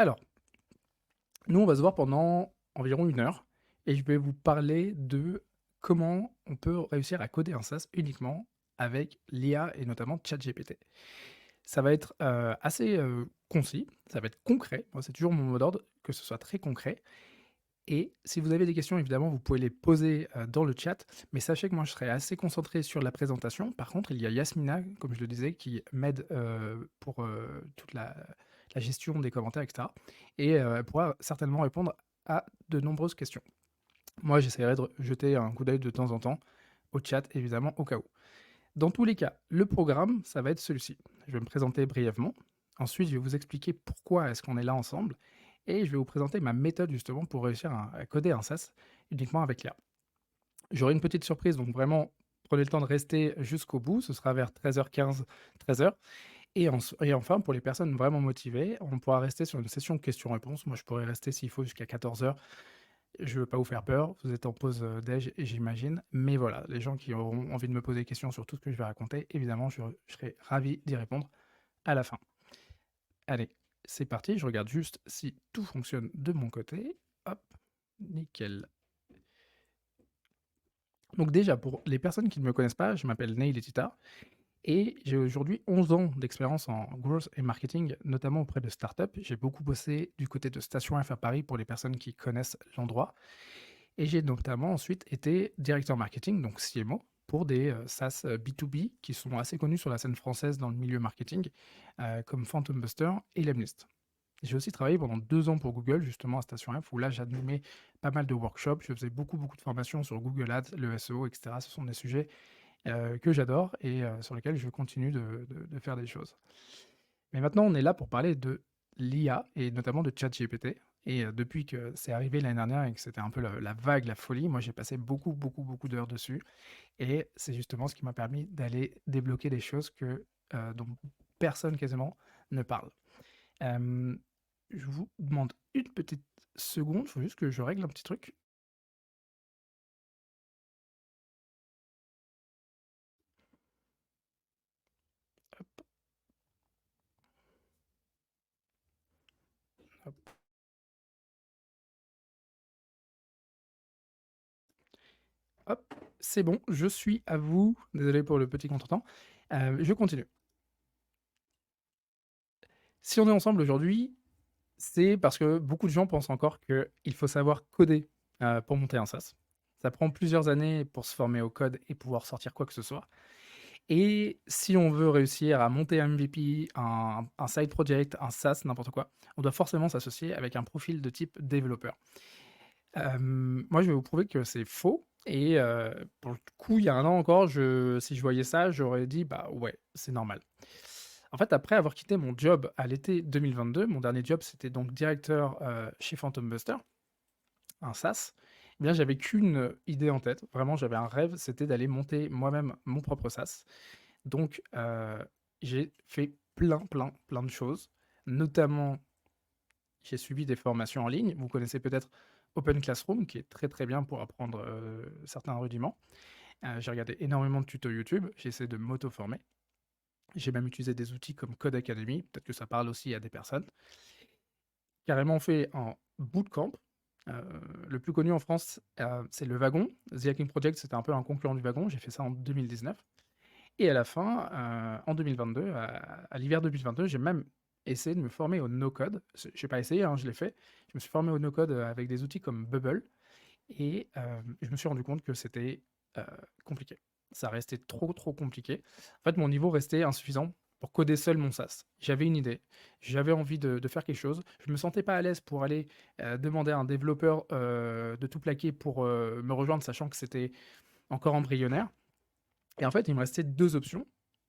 Alors, nous, on va se voir pendant environ 1 heure et je vais vous parler de comment on peut réussir à coder un SaaS uniquement avec l'IA et notamment ChatGPT. Ça va être, assez, concis, ça va être concret. Moi, c'est toujours mon mot d'ordre, que ce soit très concret et si vous avez des questions, évidemment, vous pouvez les poser, dans le chat, mais sachez que moi, je serai assez concentré sur la présentation. Par contre, il y a Yasmina, comme je le disais, qui m'aide, pour, toute la gestion des commentaires et cetera et elle pourra certainement répondre à de nombreuses questions. Moi, j'essaierai de jeter un coup d'œil de temps en temps au chat, évidemment, au cas où. Dans tous les cas, le programme, ça va être celui-ci. Je vais me présenter brièvement. Ensuite, je vais vous expliquer pourquoi est-ce qu'on est là ensemble. Et je vais vous présenter ma méthode justement pour réussir à coder un SaaS uniquement avec l'IA. J'aurai une petite surprise, donc vraiment, prenez le temps de rester jusqu'au bout. Ce sera vers 13h15, 13h. Et enfin, pour les personnes vraiment motivées, on pourra rester sur une session questions-réponses. Moi, je pourrais rester s'il faut jusqu'à 14h. Je veux pas vous faire peur, vous êtes en pause, déj, j'imagine, mais voilà, les gens qui auront envie de me poser des questions sur tout ce que je vais raconter, évidemment, je serai ravi d'y répondre à la fin. Allez, c'est parti, je regarde juste si tout fonctionne de mon côté. Hop, nickel. Donc déjà, pour les personnes qui ne me connaissent pas, je m'appelle Neil Etita et j'ai aujourd'hui 11 ans d'expérience en growth et marketing, notamment auprès de startups. J'ai beaucoup bossé du côté de Station F à Paris pour les personnes qui connaissent l'endroit. Et j'ai notamment ensuite été directeur marketing, donc CMO, pour des SaaS B2B qui sont assez connus sur la scène française dans le milieu marketing, comme Phantom Buster et Lemlist. J'ai aussi travaillé pendant 2 ans pour Google, justement à Station F, où là j'animais pas mal de workshops, je faisais beaucoup, beaucoup de formations sur Google Ads, le SEO, etc. Ce sont des sujets que j'adore et sur lesquels je continue de faire des choses. Mais maintenant, on est là pour parler de l'IA et notamment de ChatGPT. Et depuis que c'est arrivé l'année dernière et que c'était un peu la vague, la folie, moi j'ai passé beaucoup, beaucoup, beaucoup d'heures dessus. Et c'est justement ce qui m'a permis d'aller débloquer des choses dont personne quasiment ne parle. Euh, je vous demande une petite seconde, il faut juste que je règle un petit truc. Hop, hop, hop. C'est bon, je suis à vous. Désolé pour le petit contretemps. Je continue. Si on est ensemble aujourd'hui, c'est parce que beaucoup de gens pensent encore qu'il faut savoir coder, pour monter un SaaS. Ça prend plusieurs années pour se former au code et pouvoir sortir quoi que ce soit et si on veut réussir à monter un MVP, un side project, un SaaS, n'importe quoi, on doit forcément s'associer avec un profil de type développeur. Moi, je vais vous prouver que c'est faux et pour le coup, il y a 1 an encore, si je voyais ça, j'aurais dit: «Bah, ouais, c'est normal». En fait, après avoir quitté mon job à l'été 2022, mon dernier job, c'était donc directeur, chez Phantom Buster, un SaaS. Eh bien, j'avais qu'une idée en tête, vraiment, j'avais un rêve, c'était d'aller monter moi-même mon propre SaaS. Donc, j'ai fait plein, plein, plein de choses, notamment j'ai suivi des formations en ligne. Vous connaissez peut-être Open Classroom, qui est très, très bien pour apprendre, certains rudiments. J'ai regardé énormément de tutos YouTube, j'ai essayé de m'auto-former. J'ai même utilisé des outils comme Code Academy, peut-être que ça parle aussi à des personnes. Carrément fait en bootcamp. Heu, le plus connu en France, c'est Le Wagon. The Hacking Project, c'était un peu un concurrent du Wagon. J'ai fait ça en 2019 et à la fin, en 2022, à l'hiver 2022, j'ai même essayé de me former au no-code. J'ai pas essayé, hein, je l'ai fait. Je me suis formé au no-code, avec des outils comme Bubble et je me suis rendu compte que c'était, heu, compliqué. Ça restait trop, trop compliqué. En fait, mon niveau restait insuffisant pour coder seul mon SaaS. J'avais une idée, j'avais envie de faire quelque chose. Je me sentais pas à l'aise pour aller, demander à un développeur, de tout plaquer pour, me rejoindre, sachant que c'était encore embryonnaire et en fait, il me restait 2 options.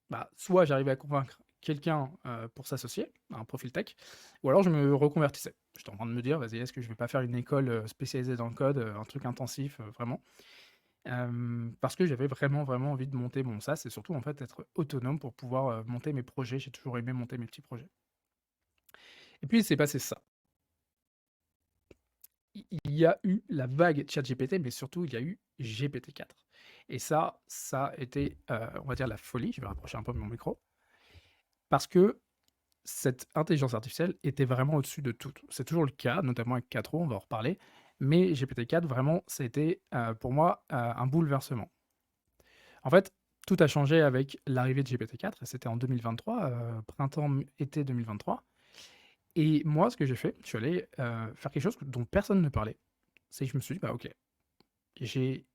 Bah, soit j'arrivais à convaincre quelqu'un, pour s'associer, un profil tech, ou alors je me reconvertissais. J'étais en train de me dire: «Vas-y, est-ce que je vais pas faire une école, spécialisée dans le code, un truc intensif, vraiment?» Parce que j'avais vraiment, vraiment envie de monter mon SaaS et surtout, en fait, être autonome pour pouvoir, monter mes projets. J'ai toujours aimé monter mes petits projets et puis il s'est passé ça. Il y a eu la vague ChatGPT, mais surtout il y a eu GPT-4 et ça a été, on va dire la folie. Je vais rapprocher un peu mon micro parce que cette intelligence artificielle était vraiment au-dessus de tout. C'est toujours le cas, notamment avec 4O, on va en reparler, mais GPT-4, vraiment, ça a été, pour moi, un bouleversement. En fait, tout a changé avec l'arrivée de GPT-4 et c'était en 2023, printemps-été 2023 et moi, ce que j'ai fait, je suis allé, faire quelque chose dont personne ne parlait. C'est que je me suis dit: «Bah, OK, j'ai,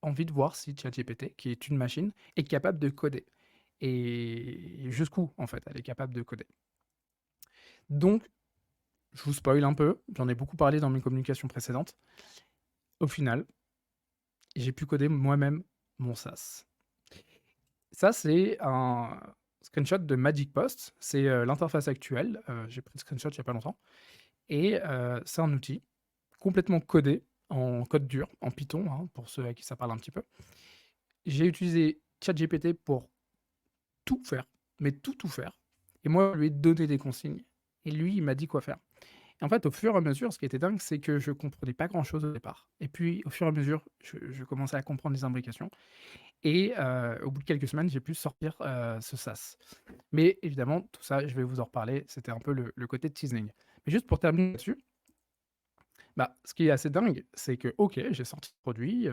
envie de voir si ChatGPT, qui est une machine, est capable de coder et jusqu'où, en fait, elle est capable de coder». Donc je vous spoil un peu, j'en ai beaucoup parlé dans mes communications précédentes. Au final, j'ai pu coder moi-même mon SaaS. Ça, c'est un screenshot de Magic Post, c'est, l'interface actuelle, j'ai pris le screenshot il y a pas longtemps et c'est un outil complètement codé en code dur, en Python, hein, pour ceux à qui ça parle un petit peu. J'ai utilisé ChatGPT pour tout faire, mais tout faire et moi, je lui ai donné des consignes et lui, il m'a dit quoi faire. Et en fait, au fur et à mesure, ce qui était dingue, c'est que je comprenais pas grand-chose au départ et puis, au fur et à mesure, je commençais à comprendre les imbrications et au bout de quelques semaines, j'ai pu sortir, ce SaaS. Mais évidemment, tout ça, je vais vous en reparler, c'était un peu le côté teasing. Mais juste pour terminer là-dessus, bah, ce qui est assez dingue, c'est que, OK, j'ai sorti le produit,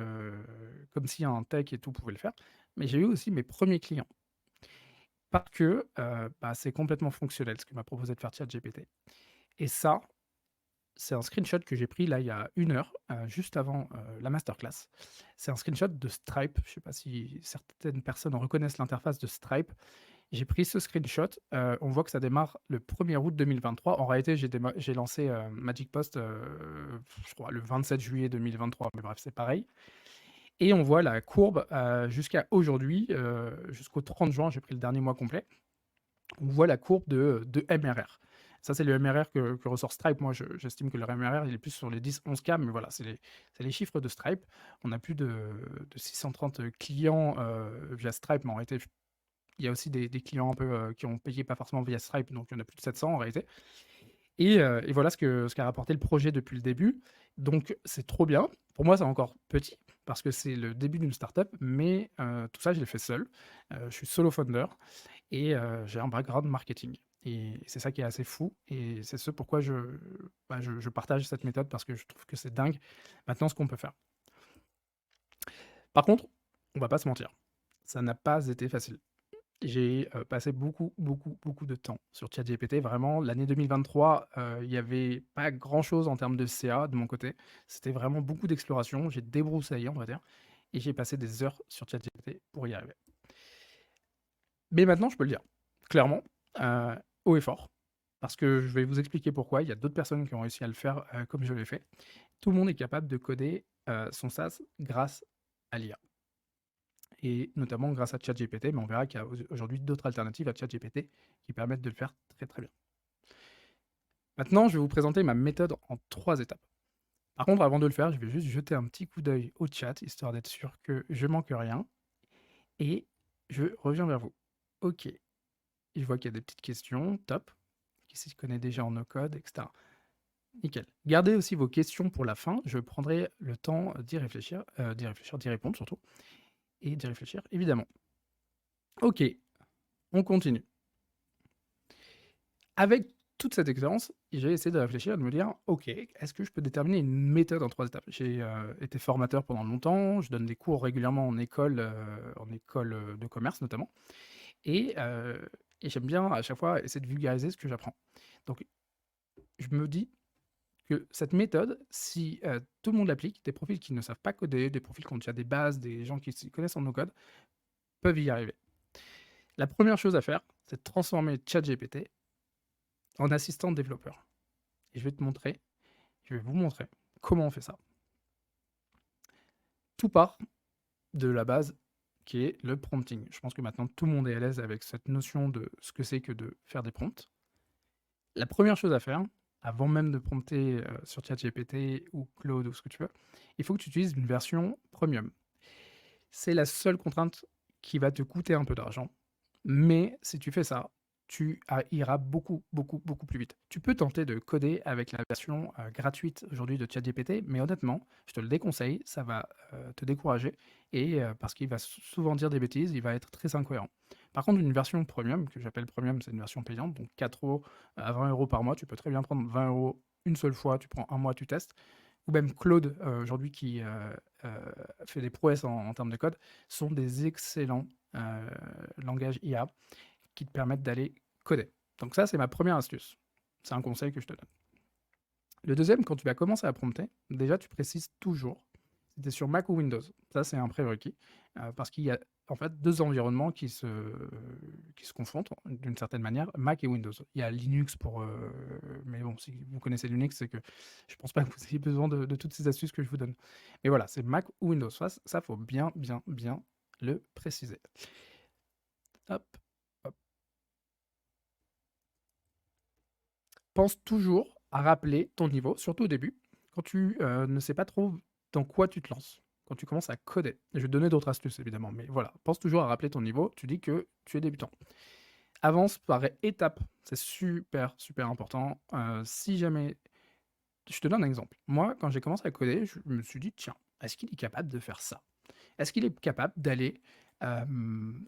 comme si un tech et tout pouvait le faire, mais j'ai eu aussi mes premiers clients parce que, bah, c'est complètement fonctionnel ce que m'a proposé de faire ChatGPT et ça, c'est un screenshot que j'ai pris là il y a 1 heure, juste avant, la masterclass. C'est un screenshot de Stripe, je ne sais pas si certaines personnes reconnaissent l'interface de Stripe. J'ai pris ce screenshot, on voit que ça démarre le 1er août 2023. En réalité, j'ai lancé, Magic Post, je crois le 27 juillet 2023, mais bref, c'est pareil et on voit la courbe, jusqu'à aujourd'hui, jusqu'au 30 juin, j'ai pris le dernier mois complet. On voit la courbe de MRR. Ça, c'est le MRR que ressort Stripe. Moi, j'estime que le MRR, il est plus sur les 10-11 K, mais voilà, c'est les chiffres de Stripe. On a plus de 630 clients via Stripe, mais en réalité, il y a aussi des clients un peu qui ont payé pas forcément via Stripe, donc il y en a plus de 700 en réalité. Et voilà ce qu'a rapporté le projet depuis le début. Donc c'est trop bien. Pour moi, c'est encore petit parce que c'est le début d'une startup, mais tout ça, je l'ai fait seul. Je suis solo founder et j'ai un background marketing et c'est ça qui est assez fou et c'est ce pourquoi je partage cette méthode parce que je trouve que c'est dingue maintenant ce qu'on peut faire. Par contre, on va pas se mentir, ça n'a pas été facile. J'ai, passé beaucoup, beaucoup, beaucoup de temps sur ChatGPT. Vraiment, l'année 2023, il y avait pas grand chose en termes de CA de mon côté. C'était vraiment beaucoup d'exploration. J'ai débroussaillé, on va dire et j'ai passé des heures sur ChatGPT pour y arriver. Mais maintenant, je peux le dire, clairement, heu, haut et fort, parce que je vais vous expliquer pourquoi. Il y a d'autres personnes qui ont réussi à le faire, comme je l'ai fait. Tout le monde est capable de coder, son SaaS grâce à l'IA et notamment grâce à ChatGPT, mais on verra qu'il y a aujourd'hui d'autres alternatives à ChatGPT qui permettent de le faire très, très bien. Maintenant, je vais vous présenter ma méthode en 3 étapes. Par contre, avant de le faire, je vais juste jeter un petit coup d'œil au chat, histoire d'être sûr que je manque rien et je reviens vers vous. OK, je vois qu'il y a des petites questions, top. Qui s'y connaît déjà en no-code, etc. Nickel. Gardez aussi vos questions pour la fin. Je prendrai le temps d'y réfléchir, d'y répondre surtout, et d'y réfléchir, évidemment. Ok, on continue. Avec toute cette expérience, j'ai essayé de réfléchir et de me dire, ok, est-ce que je peux déterminer une méthode en 3 étapes? J'ai été formateur pendant longtemps, je donne des cours régulièrement en école de commerce notamment, et, euh, et j'aime bien à chaque fois essayer de vulgariser ce que j'apprends. Donc, je me dis, que cette méthode, si tout le monde l'applique, des profils qui ne savent pas coder, des profils qui ont déjà des bases, des gens qui s'y connaissent en no-code, peuvent y arriver. La première chose à faire, c'est de transformer ChatGPT en assistant développeur. Et je vais vous montrer comment on fait ça. Tout part de la base qui est le prompting. Je pense que maintenant tout le monde est à l'aise avec cette notion de ce que c'est que de faire des prompts. La première chose à faire, avant même de prompter sur ChatGPT ou Claude ou ce que tu veux, il faut que tu utilises une version premium. C'est la seule contrainte qui va te coûter un peu d'argent. Mais si tu fais ça, tu iras beaucoup, beaucoup, beaucoup plus vite. Tu peux tenter de coder avec la version gratuite aujourd'hui de ChatGPT, mais honnêtement, je te le déconseille, ça va te décourager, et parce qu'il va souvent dire des bêtises, il va être très incohérent. Par contre, une version premium, que j'appelle premium, c'est une version payante, donc 4 euros à 20 euros par mois, tu peux très bien prendre 20 euros une seule fois, tu prends un mois, tu testes, ou même Claude, aujourd'hui, qui fait des prouesses en termes de code, sont des excellents langages IA qui te permettent d'aller coder. Donc ça, c'est ma première astuce. C'est un conseil que je te donne. Le deuxième, quand tu vas commencer à prompter, déjà, tu précises toujours si tu es sur Mac ou Windows. Ça, c'est un prérequis, parce qu'il y a en fait deux environnements qui se confrontent d'une certaine manière, Mac et Windows. Il y a Linux pour... mais bon, si vous connaissez Linux, c'est que je pense pas que vous ayez besoin de toutes ces astuces que je vous donne. Mais voilà, c'est Mac ou Windows. Ça faut bien, bien, bien le préciser. Hop, hop. Pense toujours à rappeler ton niveau, surtout au début, quand tu ne sais pas trop dans quoi tu te lances, quand tu commences à coder. Je vais te donner d'autres astuces évidemment, mais voilà, pense toujours à rappeler ton niveau. Tu dis que tu es débutant. Avance par étapes, c'est super, super important. Si jamais... Je te donne un exemple. Moi, quand j'ai commencé à coder, je me suis dit, tiens, est-ce qu'il est capable de faire ça? Est-ce qu'il est capable d'aller,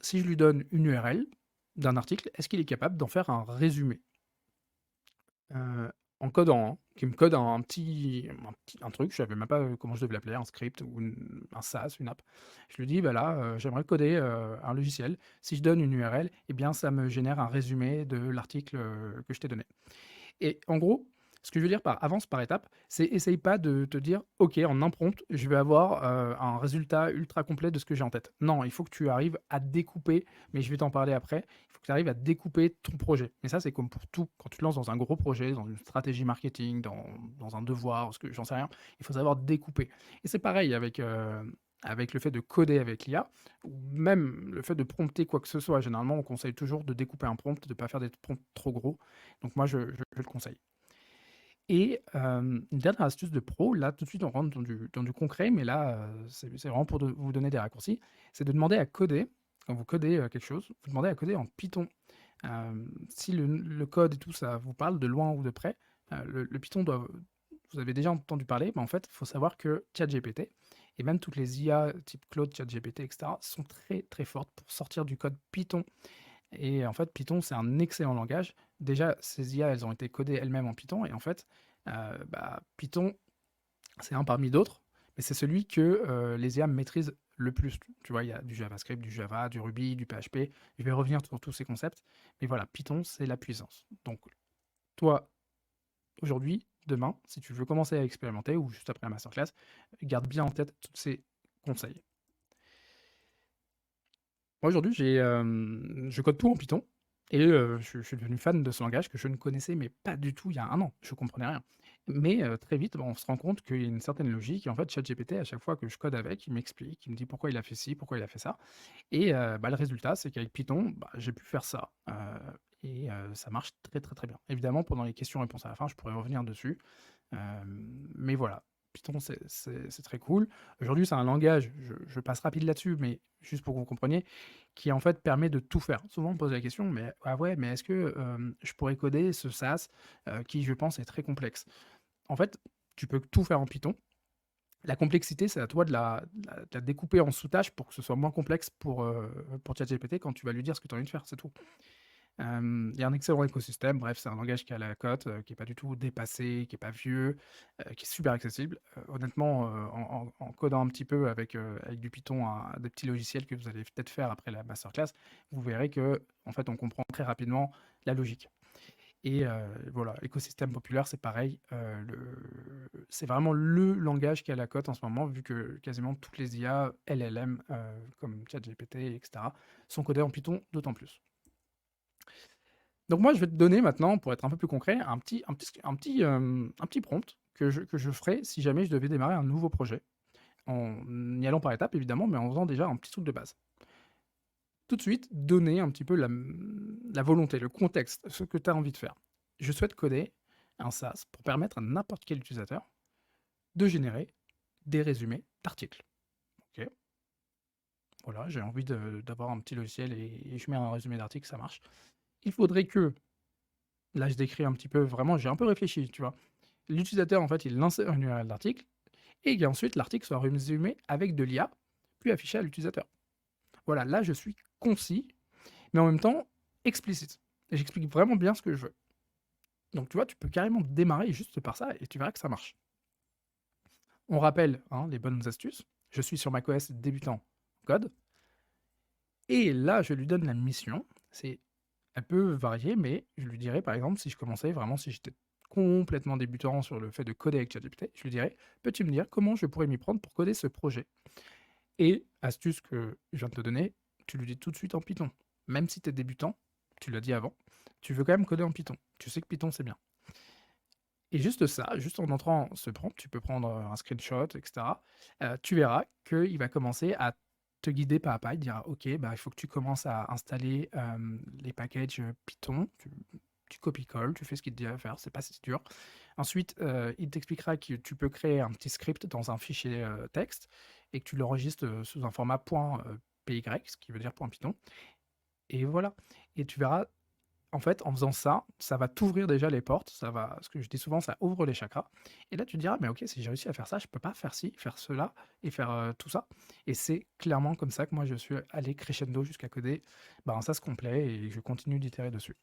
si je lui donne une URL d'un article, est-ce qu'il est capable d'en faire un résumé? En codant, hein, qui me code un truc, je savais même pas, comment je devais l'appeler, un script ou un SaaS, une app. Je lui dis: «Bah, là, j'aimerais coder, un logiciel. Si je donne une URL, eh bien, ça me génère un résumé de l'article, que je t'ai donné». Et en gros, ce que je veux dire par avance par étape, c'est essaye pas de te dire: «OK, en un prompt, je vais avoir, un résultat ultra complet de ce que j'ai en tête». Non, il faut que tu arrives à découper, mais je vais t'en parler après. Il faut que tu arrives à découper ton projet. Mais ça, c'est comme pour tout. Quand tu te lances dans un gros projet, dans une stratégie marketing, dans un devoir, ce que j'en sais rien, il faut savoir découper. Et c'est pareil avec le fait de coder avec l'IA, ou même le fait de prompter quoi que ce soit. Généralement, on conseille toujours de découper un prompt, de ne pas faire des prompts trop gros. Donc moi, je le conseille. Et une dernière astuce de pro, là, tout de suite, on rentre dans du concret, mais là, c'est vraiment pour vous donner des raccourcis, c'est de demander à coder, quand vous codez quelque chose, vous demandez à coder en Python. Si le code et tout ça vous parle de loin ou de près, le Python doit... Vous avez déjà entendu parler, mais en fait, il faut savoir que ChatGPT, et même toutes les IA type Claude, ChatGPT, etc., sont très très fortes pour sortir du code Python. Et en fait, Python, c'est un excellent langage. Déjà, ces IA, elles ont été codées elles-mêmes en Python. Et en fait, Python, c'est un parmi d'autres, mais c'est celui que les IA maîtrisent le plus. Tu vois, il y a du JavaScript, du Java, du Ruby, du PHP. Je vais revenir sur tous ces concepts. Mais voilà, Python, c'est la puissance. Donc, toi, aujourd'hui, demain, si tu veux commencer à expérimenter, ou juste après la masterclass, garde bien en tête tous ces conseils. Moi, aujourd'hui, je code tout en Python, et je suis devenu fan de ce langage que je ne connaissais mais pas du tout il y a un an. Je comprenais rien. Mais très vite, bah, on se rend compte qu'il y a une certaine logique, et en fait, ChatGPT, à chaque fois que je code avec, il m'explique, il me dit pourquoi il a fait ci, pourquoi il a fait ça. Et le résultat, c'est qu'avec Python, bah, j'ai pu faire ça. Et ça marche très, très, très bien. Évidemment, pendant les questions-réponses à la fin, je pourrais revenir dessus. Mais voilà, Python, c'est très cool. Aujourd'hui, c'est un langage, je passe rapide là-dessus, mais juste pour que vous compreniez, qui en fait permet de tout faire. Souvent, on me pose la question, mais ah ouais, mais est-ce que je pourrais coder ce SaaS qui, je pense, est très complexe? En fait, tu peux tout faire en Python. La complexité, c'est à toi de la découper en sous-tâches pour que ce soit moins complexe pour ChatGPT quand tu vas lui dire ce que tu as envie de faire, c'est tout. Il y a un excellent écosystème, bref, c'est un langage qui est à la cote, qui est pas du tout dépassé, qui est pas vieux, qui est super accessible. Honnêtement, en codant un petit peu avec du Python, des petits logiciels que vous allez peut-être faire après la masterclass, vous verrez que en fait, on comprend très rapidement la logique. Et voilà, écosystème populaire, c'est pareil, c'est vraiment le langage qui est à la cote en ce moment, vu que quasiment toutes les IA LLM, comme ChatGPT et cetera, sont codées en Python, d'autant plus. Donc moi, je vais te donner maintenant, pour être un peu plus concret, un petit prompt que je ferai si jamais je devais démarrer un nouveau projet, en y allant par étapes évidemment, mais en faisant déjà un petit truc de base. Tout de suite, donner un petit peu la volonté, le contexte, ce que tu as envie de faire. Je souhaite coder un SaaS pour permettre à n'importe quel utilisateur de générer des résumés d'articles. Ok, voilà, j'ai envie d'avoir un petit logiciel et je mets un résumé d'article, ça marche. il faudrait que, là je décris un petit peu, vraiment j'ai un peu réfléchi, tu vois? L'utilisateur en fait il insère une URL d'article et qu'ensuite l'article soit résumé avec de l'IA, puis affiché à l'utilisateur. Voilà, là je suis concis, mais en même temps explicite. Et j'explique vraiment bien ce que je veux. Donc tu vois, tu peux carrément démarrer juste par ça et tu verras que ça marche. On rappelle hein, les bonnes astuces. Je suis sur macOS débutant code. Et là, je lui donne la mission. Elle peut varier, mais je lui dirais par exemple, si je commençais vraiment, si j'étais complètement débutant sur le fait de coder avec ChatGPT, je lui dirais, peux-tu me dire comment je pourrais m'y prendre pour coder ce projet? Et astuce que je viens de te donner, tu lui dis tout de suite en Python. Même si tu es débutant, tu l'as dit avant, tu veux quand même coder en Python. Tu sais que Python, c'est bien. Et juste ça, juste en entrant ce prompt, tu peux prendre un screenshot, etc. Tu verras qu'il va commencer à te guider pas à pas. Il dira, OK, bah, il faut que tu commences à installer les packages Python. Tu copies-colles, tu fais ce qu'il te dit à faire, c'est pas si dur. Ensuite, il t'expliquera que tu peux créer un petit script dans un fichier texte et que tu l'enregistres sous un format .py, ce qui veut dire .python. Et voilà. Et tu verras, en fait, en faisant ça, ça va t'ouvrir déjà les portes, ça va, ce que je dis souvent, ça ouvre les chakras. Et là, tu te diras, mais ok, si j'ai réussi à faire ça, je peux pas faire ci, faire cela et faire tout ça. Et c'est clairement comme ça que moi je suis allé crescendo jusqu'à coder ben, un SaaS complet et je continue d'itérer dessus.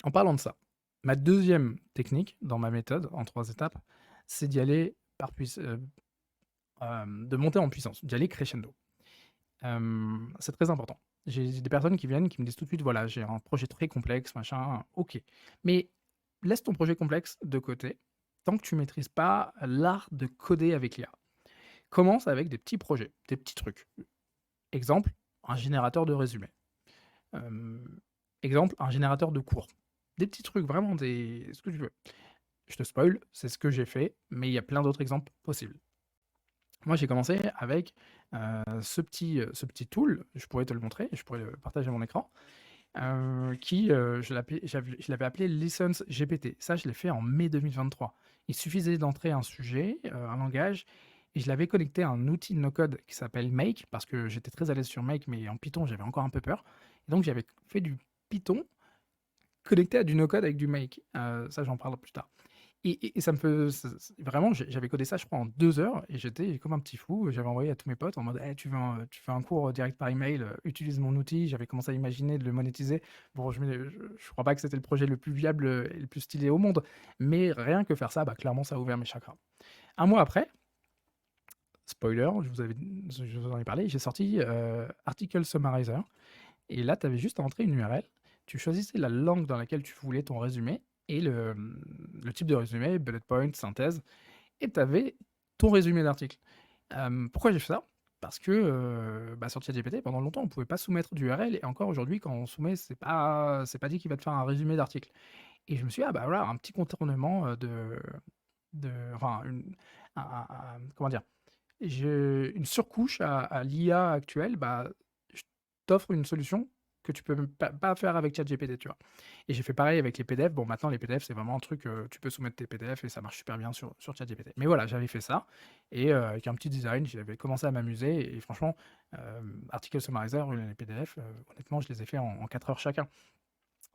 En parlant de ça, ma deuxième technique dans ma méthode, en 3 étapes, c'est d'y aller de monter en puissance, d'y aller crescendo. C'est très important. J'ai des personnes qui viennent, qui me disent tout de suite, voilà, j'ai un projet très complexe, machin, ok. Mais laisse ton projet complexe de côté, tant que tu maîtrises pas l'art de coder avec l'IA. Commence avec des petits projets, des petits trucs. Exemple, un générateur de résumé. Euh, Exemple, un générateur de cours. Des petits trucs, vraiment ce que tu veux. Je te spoil, c'est ce que j'ai fait, mais il y a plein d'autres exemples possibles. Moi, j'ai commencé avec ce petit tool, je pourrais te le montrer, je pourrais partager mon écran, je l'avais appelé License GPT. Ça, je l'ai fait en mai 2023. Il suffisait d'entrer un sujet, un langage, et je l'avais connecté à un outil de no-code qui s'appelle Make, parce que j'étais très à l'aise sur Make, mais en Python, j'avais encore un peu peur. Et donc, j'avais fait du Python connecté à du no-code avec du Make. Ça, j'en parle plus tard. Et ça me fait vraiment, j'avais codé ça, je crois, en 2 heures et j'étais comme un petit fou. J'avais envoyé à tous mes potes en mode: «Eh, tu veux un cours direct par email, utilise mon outil». J'avais commencé à imaginer de le monétiser. Bon, je crois pas que c'était le projet le plus viable, et le plus stylé au monde, mais rien que faire ça, bah, clairement, ça a ouvert mes chakras. Un mois après, spoiler, je vous en ai parlé, j'ai sorti, Article Summarizer et là, tu avais juste à entrer une URL. Tu choisissais la langue dans laquelle tu voulais ton résumé et le type de résumé, bullet point, synthèse, et tu avais ton résumé d'article. Pourquoi j'ai fait ça? Parce que bah, sur ChatGPT, pendant longtemps, on ne pouvait pas soumettre d'URL, et encore aujourd'hui, quand on soumet, c'est pas dit qu'il va te faire un résumé d'article. Et je me suis dit, ah bah voilà, un petit contournement enfin, comment dire, une surcouche à l'IA actuelle, bah, je t'offre une solution que tu peux même pas faire avec ChatGPT, tu vois? Et j'ai fait pareil avec les PDF. Bon, maintenant, les PDF, c'est vraiment un truc, tu peux soumettre tes PDF et ça marche super bien sur ChatGPT. Mais voilà, j'avais fait ça et avec un petit design, j'avais commencé à m'amuser et franchement, Article Summarizer, les PDF, honnêtement, je les ai fait en 4 heures chacun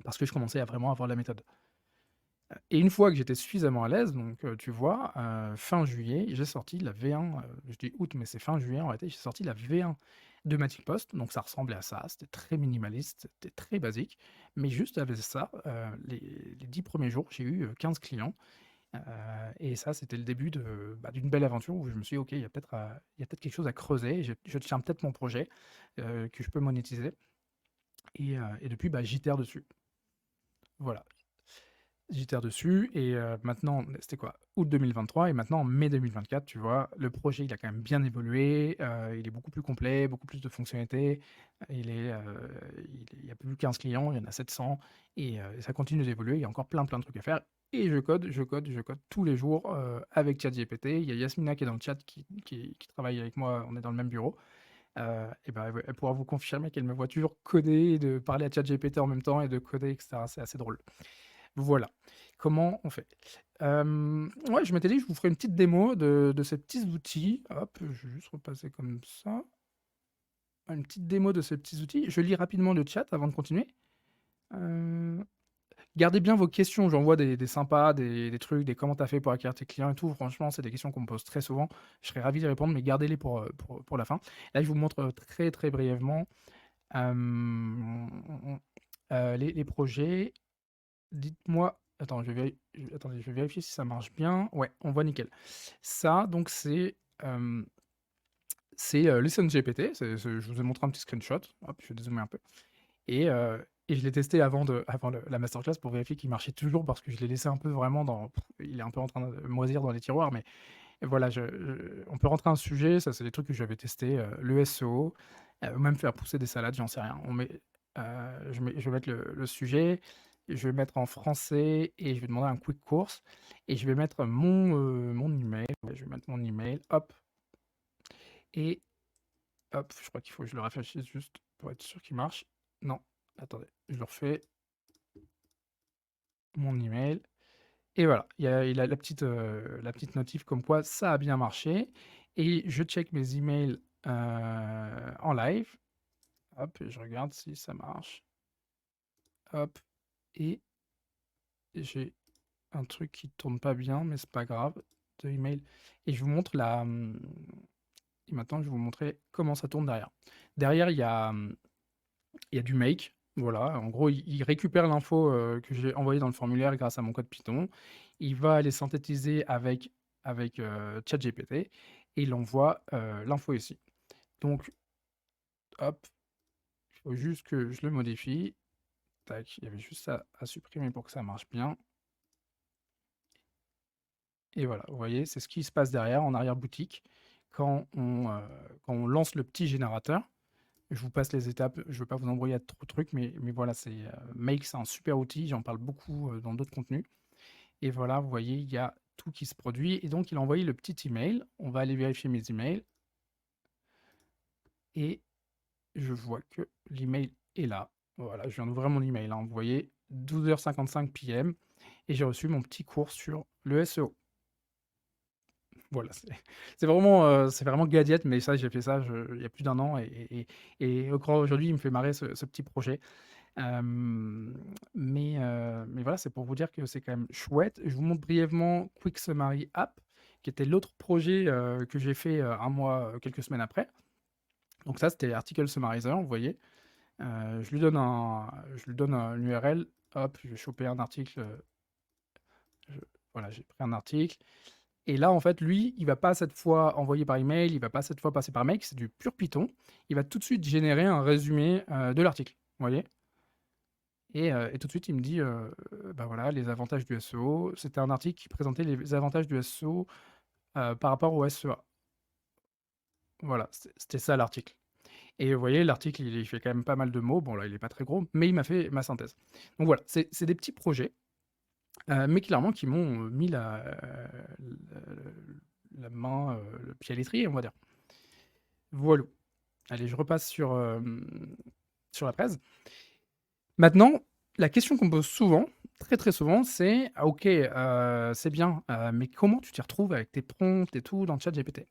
parce que je commençais à vraiment avoir la méthode. Et une fois que j'étais suffisamment à l'aise, donc tu vois, fin juillet, j'ai sorti la V1, je dis août, mais c'est fin juillet en réalité, j'ai sorti la V1 de Magic Post, donc ça ressemblait à ça, c'était très minimaliste, c'était très basique, mais juste avec ça, les 10 premiers jours, j'ai eu 15 clients, heu et ça, c'était le début bah, d'une belle aventure où je me suis dit: «OK, il y a peut-être quelque chose à creuser, je tiens peut-être mon projet, que je peux monétiser» et depuis, bah, j'itère dessus. Voilà. J'itère dessus et maintenant, c'était quoi? Août 2023 et maintenant en mai 2024, tu vois, le projet, il a quand même bien évolué, il est beaucoup plus complet, beaucoup plus de fonctionnalités. Il y a plus de 15 clients, il y en a 700 et ça continue d'évoluer. Il y a encore plein, plein de trucs à faire et je code tous les jours, avec ChatGPT. Il y a Yasmina qui est dans le chat qui travaille avec moi, on est dans le même bureau, et bah, elle pourra vous confirmer qu'elle me voit toujours coder et de parler à ChatGPT en même temps et de coder et cetera. C'est assez drôle. Voilà, comment on fait? Ouais, je m'étais dit que je vous ferais une petite démo de ces petits outils. Hop, je vais juste repasser comme ça. une petite démo de ces petits outils. Je lis rapidement le chat avant de continuer. Euh, Gardez bien vos questions. J'envoie des sympas, des trucs, des comment t'as fait pour acquérir tes clients et tout. Franchement, c'est des questions qu'on me pose très souvent. Je serais ravi d'y répondre, mais gardez-les pour la fin. Là, je vous montre très très brièvement les projets. Dites-moi. Attends, attendez, je vais vérifier si ça marche bien. Ouais, on voit nickel. Ça, donc, c'est Listen GPT. Je vous ai montré un petit screenshot. Hop, je vais dézoomer un peu. Et je l'ai testé avant la masterclass pour vérifier qu'il marchait toujours parce que je l'ai laissé un peu vraiment dans. Il est un peu en train de moisir dans les tiroirs, mais voilà, on peut rentrer un sujet. Ça, c'est des trucs que j'avais testé. Le SEO, ou même faire pousser des salades, j'en sais rien. Je vais mettre le sujet, je vais mettre en français et je vais demander un quick course et je vais mettre mon email. Ouais, je vais mettre mon email, hop, et hop, je crois qu'il faut que je le rafraîchisse juste pour être sûr qu'il marche. Non, attendez, je le refais, mon email. Et voilà, il a la petite notif comme quoi ça a bien marché. Et je check mes emails en live. Hop, et je regarde si ça marche. Hop, et j'ai un truc qui tourne pas bien, mais c'est pas grave. De email. Et je vous montre et maintenant, je vais vous montrer comment ça tourne derrière. Derrière, il y a du make. Voilà, en gros, il récupère l'info que j'ai envoyée dans le formulaire grâce à mon code Python. Il va aller synthétiser avec ChatGPT et il envoie l'info ici. Donc, hop, il faut juste que je le modifie. Tac, il y avait juste ça à supprimer pour que ça marche bien. Et voilà, vous voyez, c'est ce qui se passe derrière, en arrière-boutique, quand on lance le petit générateur. Je vous passe les étapes, je ne veux pas vous embrouiller à trop de trucs, mais voilà, Make, c'est un super outil, j'en parle beaucoup dans d'autres contenus. Et voilà, vous voyez, il y a tout qui se produit. Et donc, il a envoyé le petit email. On va aller vérifier mes emails. Et je vois que l'email est là. Voilà, je viens d'ouvrir mon email, hein. Vous voyez, 12h55 p.m. Et j'ai reçu mon petit cours sur le SEO. Voilà, c'est vraiment gadget, mais ça, j'ai fait ça il y a plus d'un an. Et encore aujourd'hui, il me fait marrer ce petit projet. Mais voilà, c'est pour vous dire que c'est quand même chouette. Je vous montre brièvement Quick Summary App, qui était l'autre projet que j'ai fait un mois, quelques semaines après. Donc ça, c'était Article Summarizer, vous voyez. Je lui donne une URL. Hop, je vais choper un article. Voilà, j'ai pris un article. Et là, en fait, lui, il va pas cette fois envoyer par email, il va pas cette fois passer par mail, c'est du pur Python. Il va tout de suite générer un résumé de l'article, vous voyez. Et tout de suite, il me dit, bah, voilà, les avantages du SEO. C'était un article qui présentait les avantages du SEO, par rapport au SEA. Voilà, c'était ça l'article. Et vous voyez, l'article, il fait quand même pas mal de mots. Bon, là, il est pas très gros, mais il m'a fait ma synthèse. Donc voilà, c'est des petits projets, mais clairement qui m'ont, mis la main, le pied à l'étrier, on va dire. Voilà. Allez, je repasse sur la presse. Maintenant, la question qu'on me pose souvent, très, très souvent, c'est: «Ah OK, c'est bien, mais comment tu t'y retrouves avec tes prompts et tout dans ChatGPT?»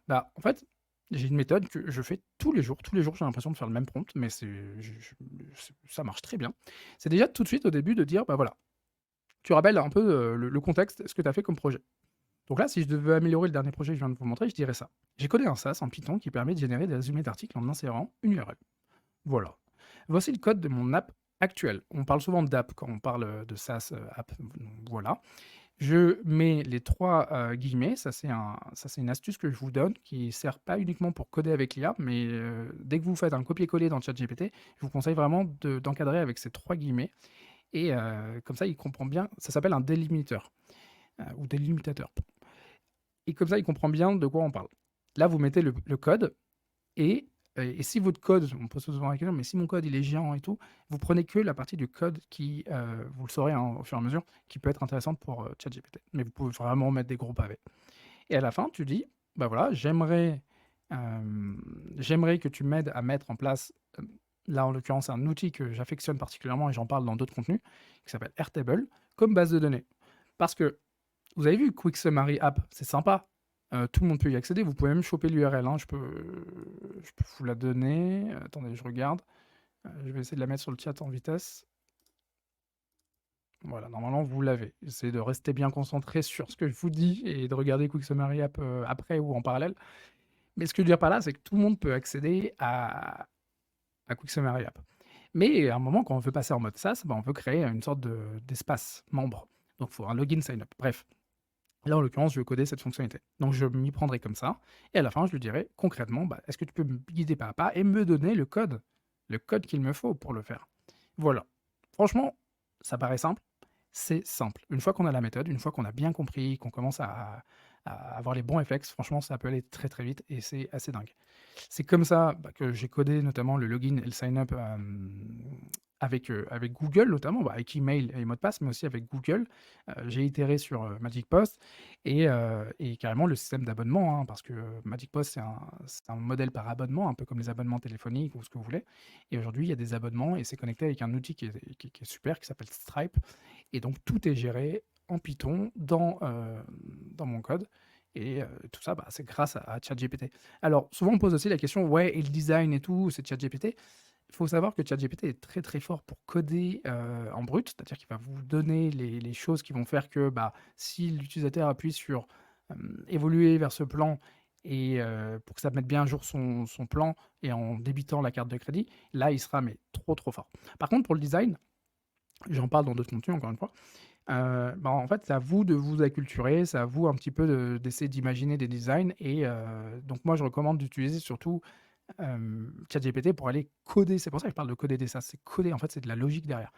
Bah, en fait, j'ai une méthode que je fais tous les jours. Tous les jours, j'ai l'impression de faire le même prompt, mais ça marche très bien. C'est déjà tout de suite au début de dire: «Bah, voilà, tu rappelles un peu, le contexte, ce que tu as fait comme projet». Donc là, si je devais améliorer le dernier projet que je viens de vous montrer, je dirais ça: «J'ai codé un SaaS en Python qui permet de générer des résumés d'articles en insérant une URL. Voilà. Voici le code de mon app actuelle. On parle souvent d'app quand on parle de SaaS app. Voilà. Je mets les trois guillemets. Ça, c'est une astuce que je vous donne qui ne sert pas uniquement pour coder avec l'IA, mais dès que vous faites un copier-coller dans ChatGPT, je vous conseille vraiment d'encadrer avec ces trois guillemets. Et comme ça, il comprend bien. Ça s'appelle un délimiteur ou délimitateur. Et comme ça, il comprend bien de quoi on parle. Là, vous mettez le code. Et si votre code, on pose souvent la question, mais si mon code il est géant et tout, vous prenez que la partie du code qui, vous le saurez, hein, au fur et à mesure, qui peut être intéressante pour ChatGPT. Mais vous pouvez vraiment mettre des gros pavés. Et à la fin, tu dis, bah voilà, j'aimerais que tu m'aides à mettre en place, là en l'occurrence, un outil que j'affectionne particulièrement et j'en parle dans d'autres contenus, qui s'appelle Airtable, comme base de données. Parce que vous avez vu Quick Summary App, c'est sympa, Tout le monde peut y accéder. Vous pouvez même choper l'URL, hein. Je peux vous la donner. Attendez, je regarde. Je vais essayer de la mettre sur le chat en vitesse. Voilà, normalement, vous l'avez. Essayez de rester bien concentré sur ce que je vous dis et de regarder Quick Summary App, après ou en parallèle. Mais ce que je veux dire par là, c'est que tout le monde peut accéder à Quick Summary App. Mais à un moment, quand on veut passer en mode SaaS, on veut créer une sorte d'espace membre. Donc, il faut un login sign up. Bref, là, en l'occurrence, je veux coder cette fonctionnalité. Donc, je m'y prendrai comme ça. Et à la fin, je lui dirai concrètement, est-ce que tu peux me guider pas à pas et me donner le code qu'il me faut pour le faire. Voilà. Franchement, ça paraît simple. C'est simple. Une fois qu'on a la méthode, une fois qu'on a bien compris, qu'on commence à avoir les bons réflexes, franchement, ça peut aller très très vite et c'est assez dingue. C'est comme ça que j'ai codé notamment le login et le sign-up avec Google notamment, avec email et mot de passe, mais aussi avec Google. J'ai itéré sur Magic Post et carrément le système d'abonnement, hein, parce que Magic Post, c'est un modèle par abonnement, un peu comme les abonnements téléphoniques ou ce que vous voulez. Et aujourd'hui, il y a des abonnements et c'est connecté avec un outil qui est super, qui s'appelle Stripe. Et donc, tout est géré en Python dans mon code. Et tout ça, c'est grâce à ChatGPT. Alors, souvent, on me pose aussi la question, ouais, et le design et tout, c'est ChatGPT. Il faut savoir que ChatGPT est très très fort pour coder en brut, c'est-à-dire qu'il va vous donner les choses qui vont faire que si l'utilisateur appuie sur évoluer vers ce plan et pour que ça mette bien à jour son plan et en débitant la carte de crédit, là, il sera mais trop trop fort. Par contre, pour le design, j'en parle dans d'autres contenus encore une fois, en fait, c'est à vous de vous acculturer, c'est à vous un petit peu d'essayer d'imaginer des designs et donc moi, je recommande d'utiliser surtout, ChatGPT pour aller coder. C'est pour ça que je parle de coder des SaaS. C'est coder, en fait, c'est de la logique derrière.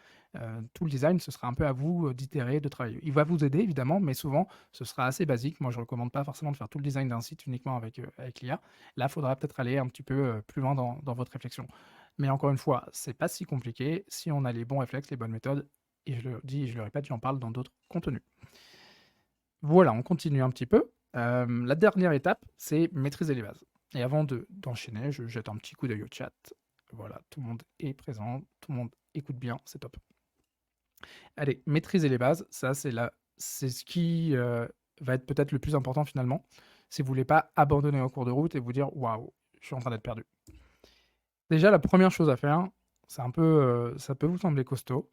Tout le design, ce sera un peu à vous, d'itérer, de travailler. Il va vous aider évidemment, mais souvent, ce sera assez basique. Moi, je recommande pas forcément de faire tout le design d'un site uniquement avec l'IA. Là, il faudra peut-être aller un petit peu, plus loin dans votre réflexion. Mais encore une fois, c'est pas si compliqué si on a les bons réflexes, les bonnes méthodes et je le dis et je le répète, j'en parle dans d'autres contenus. Voilà, on continue un petit peu. La dernière étape, c'est maîtriser les bases. Et avant d'enchaîner, je jette un petit coup d'œil au chat. Voilà, tout le monde est présent, tout le monde écoute bien, c'est top. Allez, maîtriser les bases, ça c'est ce qui va être peut-être le plus important finalement, si vous voulez pas abandonner en cours de route et vous dire waouh, je suis en train d'être perdu. Déjà, la première chose à faire, c'est un peu, ça peut vous sembler costaud,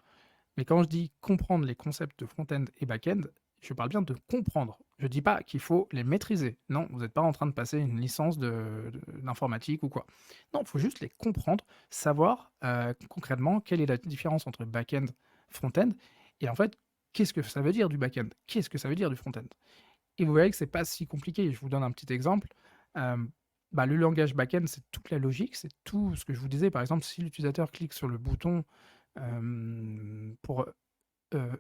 mais quand je dis comprendre les concepts de front-end et back-end, je parle bien de comprendre. Je ne dis pas qu'il faut les maîtriser. Non, vous n'êtes pas en train de passer une licence d'informatique ou quoi. Non, il faut juste les comprendre, savoir concrètement quelle est la différence entre back-end, front-end, et en fait, qu'est-ce que ça veut dire du back-end? Qu'est-ce que ça veut dire du front-end? Et vous verrez que c'est pas si compliqué. Je vous donne un petit exemple. Euh, le langage back-end, c'est toute la logique, c'est tout ce que je vous disais. Par exemple, si l'utilisateur clique sur le bouton pour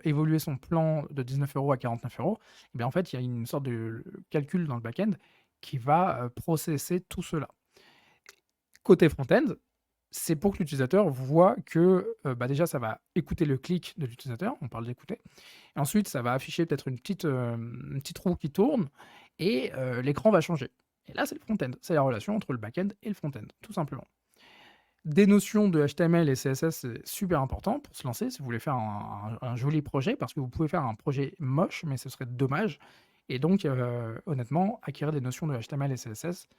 évoluer son plan de 19 € à 49 €, et bien, en fait, il y a une sorte de calcul dans le back-end qui va processer tout cela. Côté front-end, c'est pour que l'utilisateur voit que déjà, ça va écouter le clic de l'utilisateur, on parle d'écouter. Et ensuite, ça va afficher peut-être une petite roue qui tourne et l'écran va changer. Et là, c'est le front-end, c'est la relation entre le back-end et le front-end, tout simplement. Des notions de HTML et CSS, c'est super important pour se lancer si vous voulez faire un joli projet, parce que vous pouvez faire un projet moche, mais ce serait dommage. Et donc, honnêtement, acquérir des notions de HTML et CSS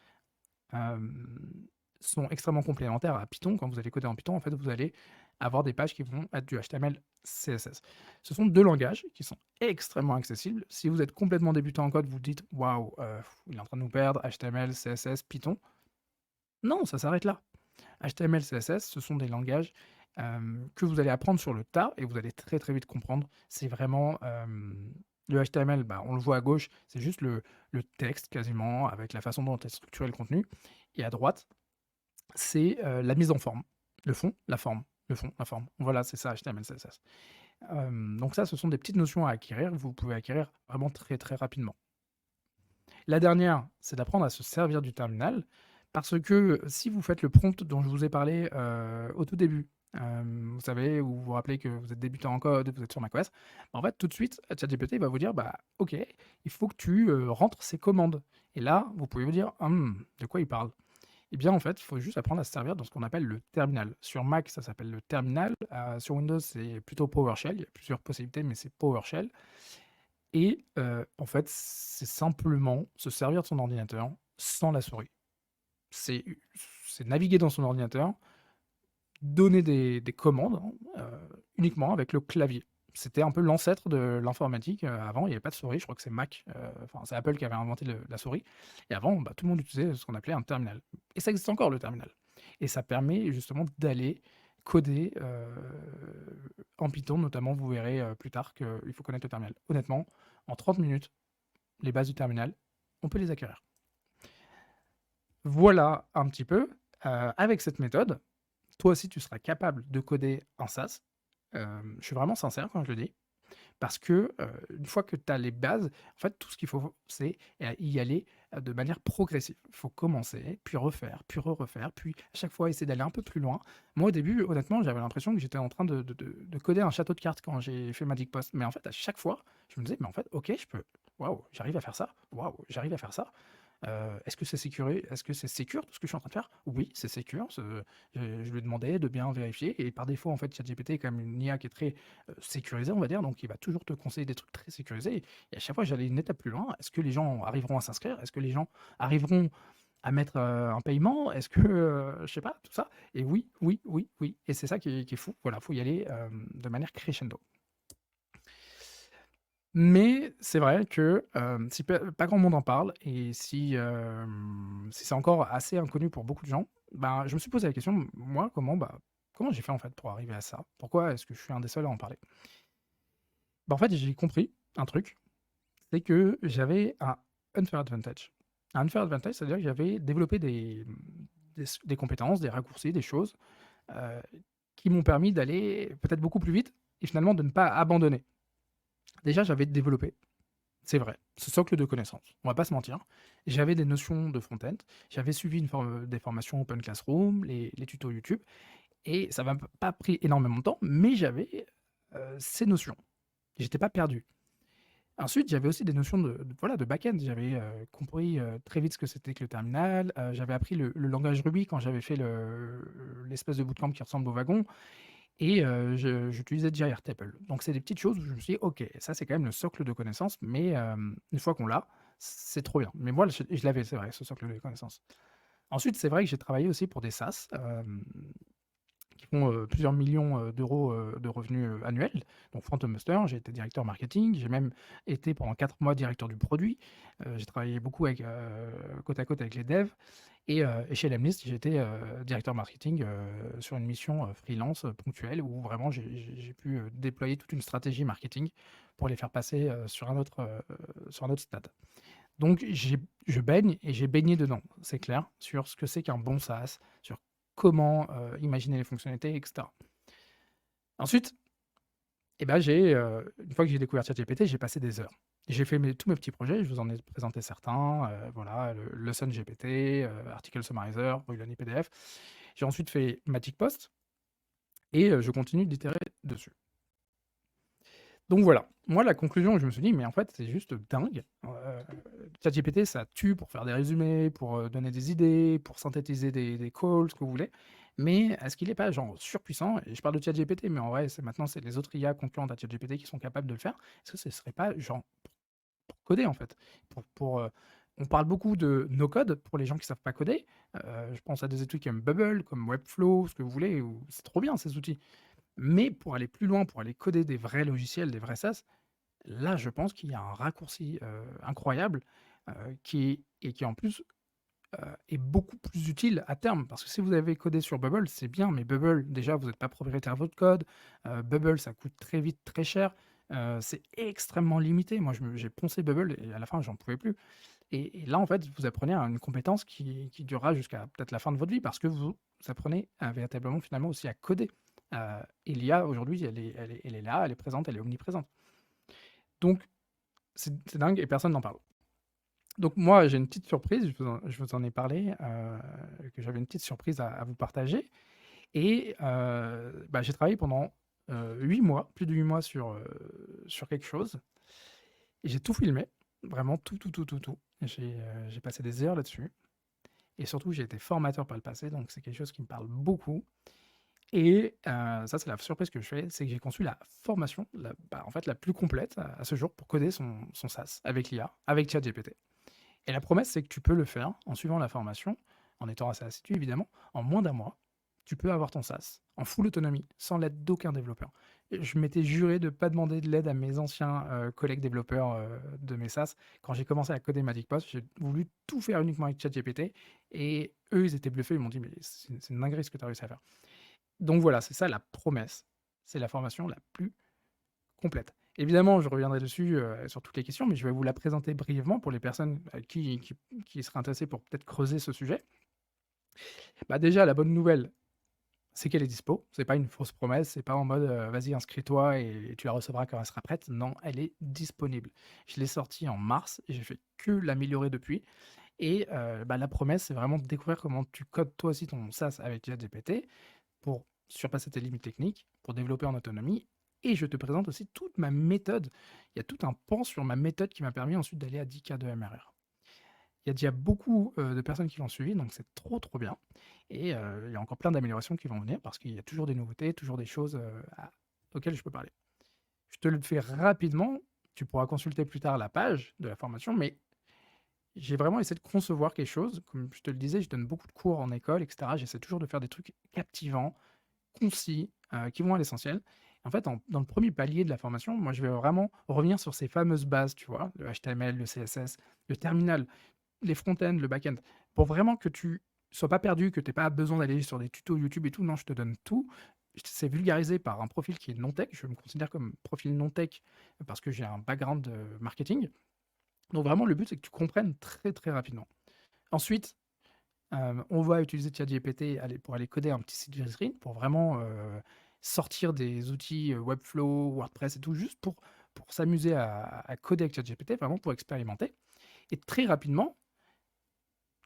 sont extrêmement complémentaires à Python. Quand vous allez coder en Python, en fait, vous allez avoir des pages qui vont être du HTML, CSS. Ce sont deux langages qui sont extrêmement accessibles. Si vous êtes complètement débutant en code, vous dites waouh, il est en train de nous perdre, HTML, CSS, Python. Non, ça s'arrête là. HTML, CSS, ce sont des langages que vous allez apprendre sur le tas et vous allez très très vite comprendre. C'est vraiment le HTML, on le voit à gauche, c'est juste le texte quasiment avec la façon dont est structuré le contenu. Et à droite, c'est la mise en forme, le fond, la forme, le fond, la forme. Voilà, c'est ça HTML, CSS. Donc ça, ce sont des petites notions à acquérir, vous pouvez acquérir vraiment très très rapidement. La dernière, c'est d'apprendre à se servir du terminal, parce que si vous faites le prompt dont je vous ai parlé au tout début, vous savez, où vous vous rappelez que vous êtes débutant en code, vous êtes sur macOS, en fait, tout de suite, ChatGPT va vous dire, ok, il faut que tu rentres ces commandes. Et là, vous pouvez vous dire, de quoi il parle? Eh bien, en fait, il faut juste apprendre à se servir dans ce qu'on appelle le terminal. Sur Mac, ça s'appelle le terminal. Sur Windows, c'est plutôt PowerShell. Il y a plusieurs possibilités, mais c'est PowerShell. et en fait, c'est simplement se servir de son ordinateur sans la souris. C'est c'est naviguer dans son ordinateur, donner des commandes, hein, uniquement avec le clavier. C'était un peu l'ancêtre de l'informatique, avant, il y avait pas de souris, je crois que c'est Mac, enfin, c'est Apple qui avait inventé la souris et avant, bah, tout le monde utilisait ce qu'on appelait un terminal et ça existe encore le terminal et ça permet justement d'aller coder, en Python notamment. Vous verrez, plus tard qu'il faut connaître le terminal. Honnêtement, en 30 minutes, les bases du terminal, on peut les acquérir. Voilà un petit peu, avec cette méthode, toi aussi tu seras capable de coder un SaaS. Je suis vraiment sincère quand je le dis, parce que, une fois que tu as les bases, en fait, tout ce qu'il faut, c'est, y aller, de manière progressive. Il faut commencer, puis refaire, puis refaire, puis à chaque fois essayer d'aller un peu plus loin. Moi, au début, honnêtement, j'avais l'impression que j'étais en train de coder un château de cartes quand j'ai fait Magic Post. Mais en fait, à chaque fois, je me disais: «Mais en fait, OK, je peux waouh, j'arrive à faire ça. Waouh, j'arrive à faire ça». Est-ce que c'est sécuré? Est-ce que c'est sécure tout ce que je suis en train de faire? Oui, c'est sécure, je lui demandais de bien vérifier et par défaut, en fait, ChatGPT est quand même une IA qui est très, sécurisée, on va dire, donc il va toujours te conseiller des trucs très sécurisés et à chaque fois, j'allais une étape plus loin. Est-ce que les gens arriveront à s'inscrire? Est-ce que les gens arriveront à mettre, un paiement? Est-ce que, je sais pas, tout ça et oui, oui, oui, oui et c'est ça qui est fou. Voilà, faut y aller, de manière crescendo. Mais c'est vrai que, si pas grand monde en parle et si c'est encore assez inconnu pour beaucoup de gens, ben, je me suis posé la question, moi, comment j'ai fait, en fait, pour arriver à ça? Pourquoi est-ce que je suis un des seuls à en parler? Bah, en fait, j'ai compris un truc, c'est que j'avais un unfair advantage. Un unfair advantage, c'est-à-dire que j'avais développé des compétences, des raccourcis, des choses, heu, qui m'ont permis d'aller peut-être beaucoup plus vite et finalement de ne pas abandonner. Déjà, j'avais développé. C'est vrai, ce socle de connaissances, on va pas se mentir. J'avais des notions de front-end, j'avais suivi des formations Open Classroom, les tutos YouTube et ça m'a pas pris énormément de temps, mais j'avais, ces notions. J'étais pas perdu. Ensuite, j'avais aussi des notions voilà, de back-end. J'avais, compris, très vite ce que c'était que le terminal, j'avais appris le langage Ruby quand j'avais fait l'espèce de bootcamp qui ressemble au wagon et j'utilisais déjà Airtable. Donc c'est des petites choses où je me suis dit: «OK, ça c'est quand même le socle de connaissances, mais une fois qu'on l'a, c'est trop bien». Mais moi, je l'avais, c'est vrai, ce socle de connaissances. Ensuite, c'est vrai que j'ai travaillé aussi pour des SaaS, qui font, plusieurs millions, d'euros, de revenus, annuels. Donc Phantom Buster, j'ai été directeur marketing, j'ai même été pendant 4 mois directeur du produit. J'ai travaillé beaucoup avec, côte à côte avec les devs et chez Lemlist, j'étais, directeur marketing, sur une mission, freelance, ponctuelle où vraiment j'ai pu, déployer toute une stratégie marketing pour les faire passer, sur un autre stade. Donc je baigne et j'ai baigné dedans, c'est clair, sur ce que c'est qu'un bon SaaS, sur comment, imaginer les fonctionnalités et cetera. Ensuite, et ben une fois que j'ai découvert ChatGPT, j'ai passé des heures. J'ai fait tous mes petits projets, je vous en ai présenté certains, voilà, le Lesson GPT, Article Summarizer, Bouillon PDF. J'ai ensuite fait Magic Post et je continue d'itérer dessus. Donc voilà, moi la conclusion, je me suis dit: «Mais en fait, c'est juste dingue». ChatGPT, ça tue pour faire des résumés, pour, donner des idées, pour synthétiser des calls, ce que vous voulez. Mais est-ce qu'il est pas genre surpuissant? Et je parle de ChatGPT, mais en vrai, c'est les autres IA concurrentes à ChatGPT qui sont capables de le faire. Est-ce que ce serait pas genre pour coder, en fait? On parle beaucoup de no code pour les gens qui savent pas coder. Je pense à des outils comme Bubble, comme Webflow, ce que vous voulez, ou c'est trop bien ces outils. Mais pour aller plus loin, pour aller coder des vrais logiciels, des vrais SaaS, là, je pense qu'il y a un raccourci, incroyable, qui en plus, est beaucoup plus utile à terme. Parce que si vous avez codé sur Bubble, c'est bien, mais Bubble, déjà, vous n'êtes pas propriétaire de votre code. Bubble, ça coûte très vite très cher. C'est extrêmement limité. Moi, j'ai poncé Bubble et à la fin, j'en pouvais plus. Et là, en fait, vous apprenez à une compétence qui durera jusqu'à peut-être la fin de votre vie parce que vous apprenez à véritablement, finalement, aussi à coder. Et l'IA, aujourd'hui, elle est là, elle est présente, elle est omniprésente. Donc, c'est dingue et personne n'en parle. Donc moi, j'ai une petite surprise, je vous en ai parlé, que j'avais une petite surprise à vous partager et bah, j'ai travaillé pendant, 8 mois, plus de 8 mois sur quelque chose et j'ai tout filmé, vraiment tout, tout, tout, tout, tout. J'ai passé des heures là-dessus et surtout j'ai été formateur par le passé, donc c'est quelque chose qui me parle beaucoup Et ça, c'est la surprise que je fais, c'est que j'ai conçu la formation, en fait, la plus complète à ce jour pour coder son SaaS avec l'IA, avec ChatGPT. Et la promesse, c'est que tu peux le faire en suivant la formation, en étant assez assidu évidemment, en moins d'un mois, tu peux avoir ton SaaS en full autonomie, sans l'aide d'aucun développeur. Et je m'étais juré de ne pas demander de l'aide à mes anciens collègues développeurs de mes SaaS. Quand j'ai commencé à coder Magic Post, j'ai voulu tout faire uniquement avec ChatGPT, et eux, ils étaient bluffés, ils m'ont dit, mais c'est une dinguerie ce que tu as réussi à faire. Donc voilà, c'est ça la promesse, c'est la formation la plus complète. Évidemment, je reviendrai dessus, sur toutes les questions, mais je vais vous la présenter brièvement pour les personnes, qui seraient intéressées pour peut-être creuser ce sujet. Bah, déjà, la bonne nouvelle, c'est qu'elle est dispo. C'est pas une fausse promesse, c'est pas en mode, «Vas-y, inscris-toi et tu la recevras quand elle sera prête». Non, elle est disponible. Je l'ai sortie en mars et j'ai fait que l'améliorer depuis, et bah, la promesse, c'est vraiment de découvrir comment tu codes toi aussi ton SaaS avec ChatGPT pour surpasser tes limites techniques, pour développer en autonomie, et je te présente aussi toute ma méthode. Il y a tout un pan sur ma méthode qui m'a permis ensuite d'aller à 10K de MRR. Il y a déjà beaucoup de personnes qui l'ont suivi, donc c'est trop trop bien. Et il y a encore plein d'améliorations qui vont venir parce qu'il y a toujours des nouveautés, toujours des choses auxquelles je peux parler. Je te le fais rapidement, tu pourras consulter plus tard la page de la formation, mais j'ai vraiment essayé de concevoir quelque chose. Comme je te le disais, je donne beaucoup de cours en école, etc. J'essaie toujours de faire des trucs captivants, concis, qui vont à l'essentiel. En fait, dans le premier palier de la formation, moi, je vais vraiment revenir sur ces fameuses bases, tu vois? Le HTML, le CSS, le terminal, les front-end, le back-end, pour vraiment que tu sois pas perdu, que tu aies pas besoin d'aller sur des tutos YouTube et tout. Non, je te donne tout. C'est vulgarisé par un profil qui est non tech. Je me considère comme profil non tech parce que j'ai un background de marketing. Donc vraiment, le but, c'est que tu comprennes très, très rapidement. Ensuite, on va utiliser ChatGPT pour aller coder un petit site vitrine, pour vraiment, sortir des outils, Webflow, WordPress et tout, juste pour s'amuser à coder avec ChatGPT, vraiment pour expérimenter. Et très rapidement,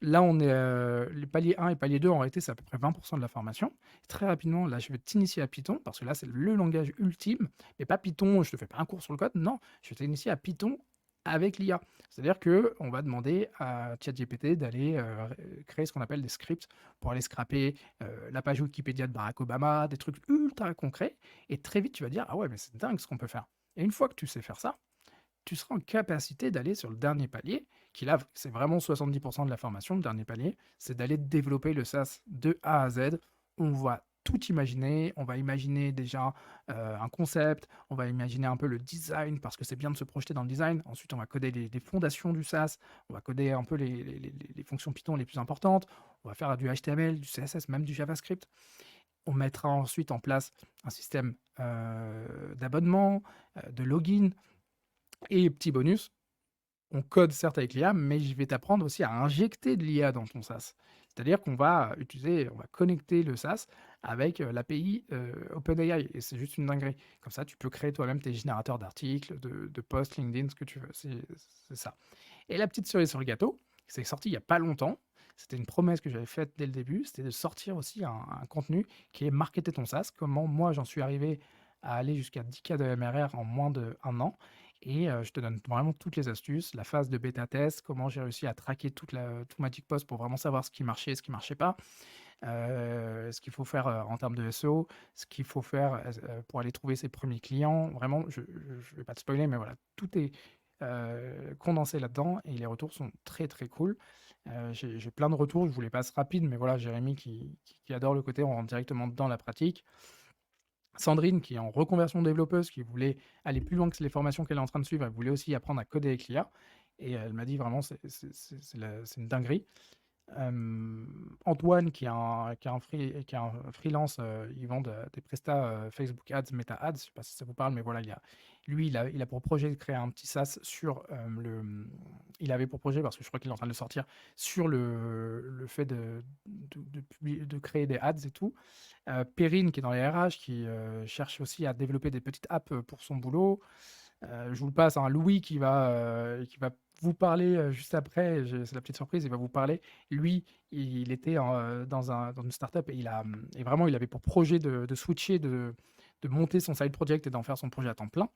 là, on est, les paliers 1 et palier 2, en réalité, c'est à peu près 20 de la formation. Très rapidement, là, je vais t'initier à Python, parce que là, c'est le langage ultime, mais pas Python, je te fais pas un cours sur le code, non, je vais t'initier à Python avec l'IA. C'est-à-dire que on va demander à ChatGPT d'aller, créer ce qu'on appelle des scripts pour aller scraper, la page Wikipédia de Barack Obama, des trucs ultra concrets, et très vite, tu vas dire: «Ah ouais, mais c'est dingue ce qu'on peut faire», et une fois que tu sais faire ça, tu seras en capacité d'aller sur le dernier palier, qui là, c'est vraiment 70 de la formation, le dernier palier, c'est d'aller développer le SaaS de A à Z. On va tout imaginer, on va imaginer déjà un concept, on va imaginer un peu le design, parce que c'est bien de se projeter dans le design. Ensuite, on va coder les fondations du SaaS, on va coder un peu les fonctions Python les plus importantes, on va faire du HTML, du CSS, même du JavaScript. On mettra ensuite en place un système d'abonnement, de login, et petit bonus, on code certes avec l'IA, mais je vais t'apprendre aussi à injecter de l'IA dans ton SaaS. C'est-à-dire qu'on va on va connecter le SaaS avec l'API OpenAI, et c'est juste une dinguerie. Comme ça, tu peux créer toi-même tes générateurs d'articles, de posts, LinkedIn, ce que tu veux. C'est ça. Et la petite cerise sur le gâteau, c'est sorti il n'y a pas longtemps. C'était une promesse que j'avais faite dès le début, c'était de sortir aussi un contenu qui est marketer ton SaaS. Comment moi j'en suis arrivé à aller jusqu'à 10K de MRR en moins d'un an. Et je te donne vraiment toutes les astuces, la phase de bêta test, comment j'ai réussi à traquer tout Magic Post pour vraiment savoir ce qui marchait et ce qui marchait pas, ce qu'il faut faire en termes de SEO, ce qu'il faut faire pour aller trouver ses premiers clients. Vraiment, je ne vais pas te spoiler, mais voilà, tout est condensé là-dedans, et les retours sont très très cool. J'ai plein de retours, je vous les passe rapide, mais voilà, Jérémy qui adore le côté, on rentre directement dans la pratique. Sandrine, qui est en reconversion développeuse, qui voulait aller plus loin que les formations qu'elle est en train de suivre, elle voulait aussi apprendre à coder avec l'IA. Et elle m'a dit vraiment, c'est une dinguerie. Antoine, qui est un freelance, il vend des prestats Facebook Ads, Meta Ads, je ne sais pas si ça vous parle, mais voilà, lui, il a pour projet de créer un petit SaaS sur il avait pour projet, parce que je crois qu'il est en train de le sortir, sur le fait de créer des ads et tout. Perrine, qui est dans les RH, qui cherche aussi à développer des petites apps pour son boulot. Je vous le passe, hein, Louis qui va vous parler juste après, c'est la petite surprise, il va vous parler. Lui, il était dans une startup, et et vraiment, il avait pour projet de switcher, de monter son side project et d'en faire son projet à temps plein.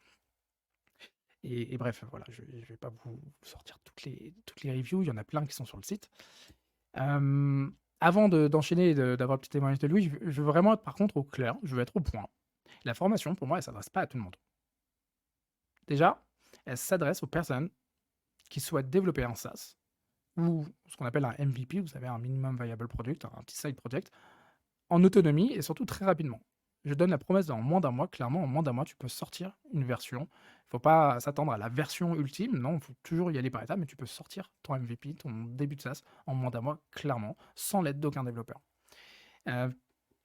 Et bref, voilà, je ne vais pas vous sortir toutes les reviews, il y en a plein qui sont sur le site. Avant d'enchaîner et d'avoir le petit témoignage de Louis, je veux vraiment être par contre au clair, je veux être au point. La formation, pour moi, elle s'adresse pas à tout le monde. Déjà, elle s'adresse aux personnes qui souhaitent développer un SaaS ou ce qu'on appelle un MVP, vous savez, un minimum viable product, un petit side project, en autonomie et surtout très rapidement. Je donne la promesse dans moins d'un mois, clairement, en moins d'un mois, tu peux sortir une version. Il ne faut pas s'attendre à la version ultime, non, il faut toujours y aller par étapes, mais tu peux sortir ton MVP, ton début de SaaS, en moins d'un mois, clairement, sans l'aide d'aucun développeur. Euh,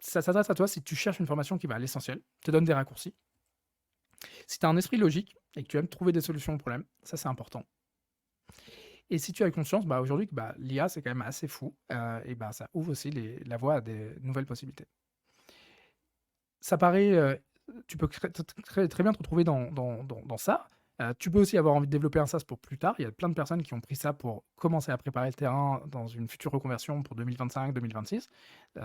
Ça s'adresse à toi si tu cherches une formation qui va à l'essentiel, te donne des raccourcis. Si tu as un esprit logique et que tu aimes trouver des solutions aux problèmes, ça c'est important. Et si tu as conscience, bah, aujourd'hui, que bah, l'IA c'est quand même assez fou, et bah, ça ouvre aussi la voie à des nouvelles possibilités. Ça paraît, tu peux très bien te retrouver dans ça. Tu peux aussi avoir envie de développer un SaaS pour plus tard. Il y a plein de personnes qui ont pris ça pour commencer à préparer le terrain dans une future reconversion pour 2025-2026.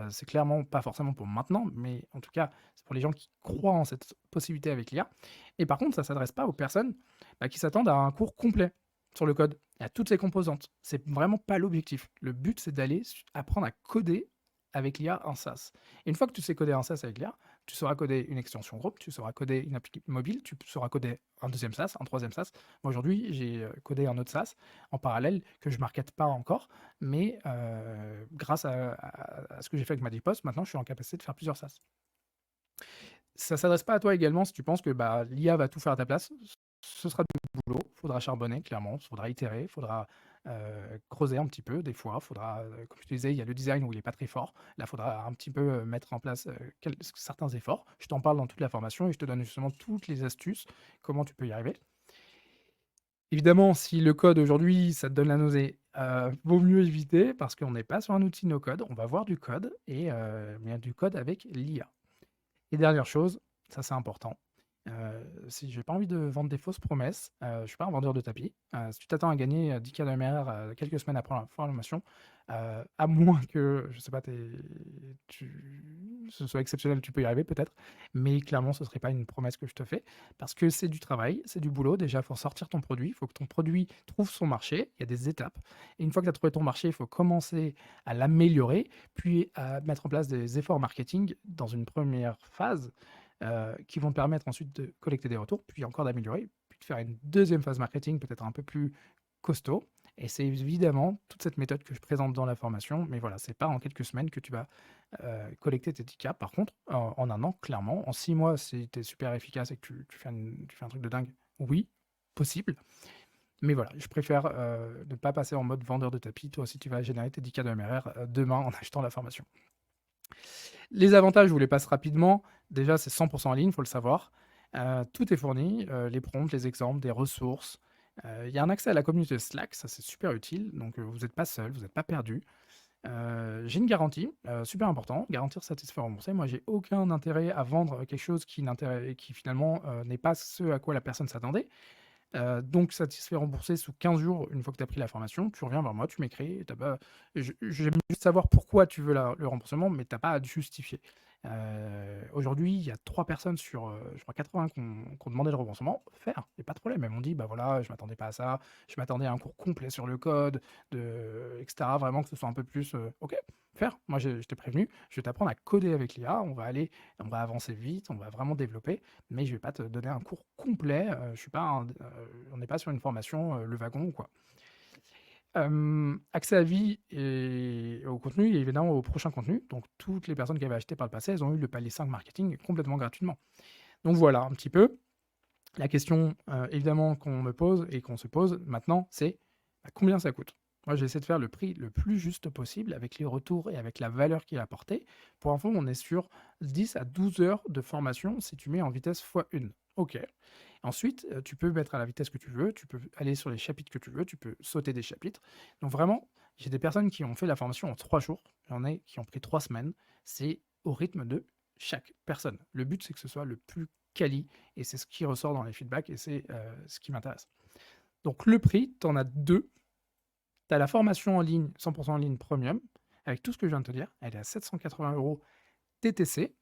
C'est clairement pas forcément pour maintenant, mais en tout cas, c'est pour les gens qui croient en cette possibilité avec l'IA. Et par contre, ça ne s'adresse pas aux personnes bah, qui s'attendent à un cours complet sur le code et à toutes ses composantes. C'est vraiment pas l'objectif. Le but, c'est d'aller apprendre à coder avec l'IA un SaaS. Et une fois que tu sais coder un SaaS avec l'IA, tu sauras coder une extension groupe, tu sauras coder une appli mobile, tu sauras coder un deuxième SaaS, un troisième SaaS. Moi, aujourd'hui, j'ai codé un autre SaaS en parallèle que je ne markete pas encore, mais grâce à ce que j'ai fait avec Magic Post, maintenant, je suis en capacité de faire plusieurs SaaS. Ça ne s'adresse pas à toi également si tu penses que bah, l'IA va tout faire à ta place. Ce sera du boulot, il faudra charbonner, clairement, il faudra itérer, il faudra creuser un petit peu, des fois, il faudra, comme je te disais, il y a le design où il n'est pas très fort, là, il faudra un petit peu mettre en place certains efforts. Je t'en parle dans toute la formation et je te donne justement toutes les astuces, comment tu peux y arriver. Évidemment, si le code aujourd'hui, ça te donne la nausée, vaut mieux éviter parce qu'on n'est pas sur un outil no-code, on va voir du code et mais du code avec l'IA. Et dernière chose, ça c'est important, si j'ai pas envie de vendre des fausses promesses, je suis pas un vendeur de tapis. Si tu t'attends à gagner 10 K d'AMR, quelques semaines après la formation, à moins que, je sais pas, ce soit exceptionnel, tu peux y arriver peut-être, mais clairement ce serait pas une promesse que je te fais parce que c'est du travail, c'est du boulot. Déjà, il faut sortir ton produit, il faut que ton produit trouve son marché, il y a des étapes et une fois que tu as trouvé ton marché, il faut commencer à l'améliorer, puis à mettre en place des efforts marketing dans une première phase qui vont te permettre ensuite de collecter des retours, puis encore d'améliorer, puis de faire une deuxième phase marketing peut-être un peu plus costaud. Et c'est évidemment toute cette méthode que je présente dans la formation, mais voilà, c'est pas en quelques semaines que tu vas collecter tes 10 cas. Par contre, en un an, clairement, en 6 mois, si tu es super efficace et que tu fais un truc de dingue, oui, possible. Mais voilà, je préfère ne pas passer en mode vendeur de tapis. Toi aussi, tu vas générer tes 10 cas de MRR demain en achetant la formation. Les avantages, je vous les passe rapidement. Déjà, c'est 100% en ligne, il faut le savoir. Tout est fourni, les prompts, les exemples, des ressources. Il y a un accès à la communauté Slack, ça c'est super utile, donc vous n'êtes pas seul, vous n'êtes pas perdu. J'ai une garantie, super important, garantir satisfait remboursé. Moi, j'ai aucun intérêt à vendre quelque chose qui finalement n'est pas ce à quoi la personne s'attendait. Donc satisfait remboursé sous 15 jours, une fois que tu as pris la formation, tu reviens vers moi, tu m'écris, j'aime juste savoir pourquoi tu veux le remboursement, mais tu as pas à te justifier. Aujourd'hui, il y a 3 personnes sur, je crois 80 qui ont demandé le remboursement. Faire, il y a pas de problème. Elles m'ont dit: «Bah, voilà, je m'attendais pas à ça, je m'attendais à un cours complet sur le code, et cetera, vraiment que ce soit un peu plus, OK, faire. Moi, je t'ai prévenu, je vais t'apprendre à coder avec l'IA, on va avancer vite, on va vraiment développer, mais je vais pas te donner un cours complet, je suis pas on n'est pas sur une formation, le wagon ou quoi». Accès à vie et au contenu et évidemment au prochain contenu. Donc toutes les personnes qui avaient acheté par le passé, elles ont eu le palier 5 marketing complètement gratuitement. Donc voilà un petit peu. La question, évidemment qu'on me pose et qu'on se pose maintenant, c'est bah, combien ça coûte? Moi, j'essaie de faire le prix le plus juste possible avec les retours et avec la valeur qu'il a apportée. Pour info, on est sur 10 à 12 heures de formation si tu mets en vitesse x1. OK. Ensuite, tu peux mettre à la vitesse que tu veux, tu peux aller sur les chapitres que tu veux, tu peux sauter des chapitres. Donc vraiment, j'ai des personnes qui ont fait la formation en 3 jours, j'en ai qui ont pris 3 semaines. C'est au rythme de chaque personne. Le but, c'est que ce soit le plus quali et c'est ce qui ressort dans les feedbacks et c'est ce qui m'intéresse. Donc le prix, tu en as deux. Tu as la formation en ligne, 100% en ligne premium, avec tout ce que je viens de te dire. Elle est à 780 euros TTC.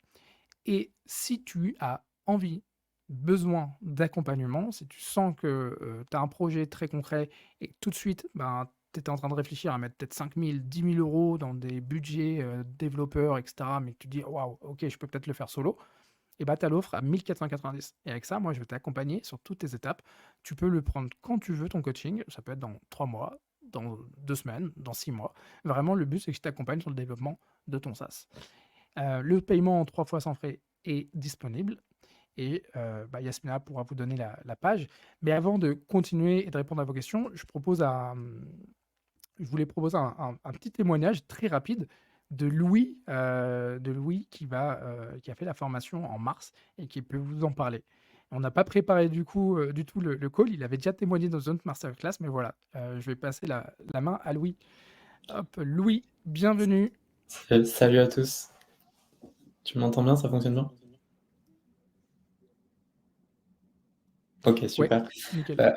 Et si tu as envie, besoin d'accompagnement, si tu sens que tu as un projet très concret et que tout de suite, ben, tu étais en train de réfléchir à mettre peut-être 5 000, 10 000 euros dans des budgets développeurs, etc., mais que tu dis, waouh, ok, je peux peut-être le faire solo, et bah, tu as l'offre à 1490. Et avec ça, moi, je vais t'accompagner sur toutes tes étapes. Tu peux le prendre quand tu veux, ton coaching. Ça peut être dans 3 mois, dans 2 semaines, dans 6 mois. Vraiment, le but, c'est que je t'accompagne sur le développement de ton SaaS. Le paiement en 3 fois sans frais est disponible. Et bah, Yasmina pourra vous donner la page. Mais avant de continuer et de répondre à vos questions, je voulais proposer un petit témoignage très rapide de Louis qui a fait la formation en mars et qui peut vous en parler. On n'a pas préparé du tout le call, il avait déjà témoigné dans une autre masterclass, mais voilà, je vais passer la main à Louis. Hop, Louis, bienvenue. Salut à tous. Tu m'entends bien? Ça fonctionne bien? Ok, Ouais, super. nickel. Euh,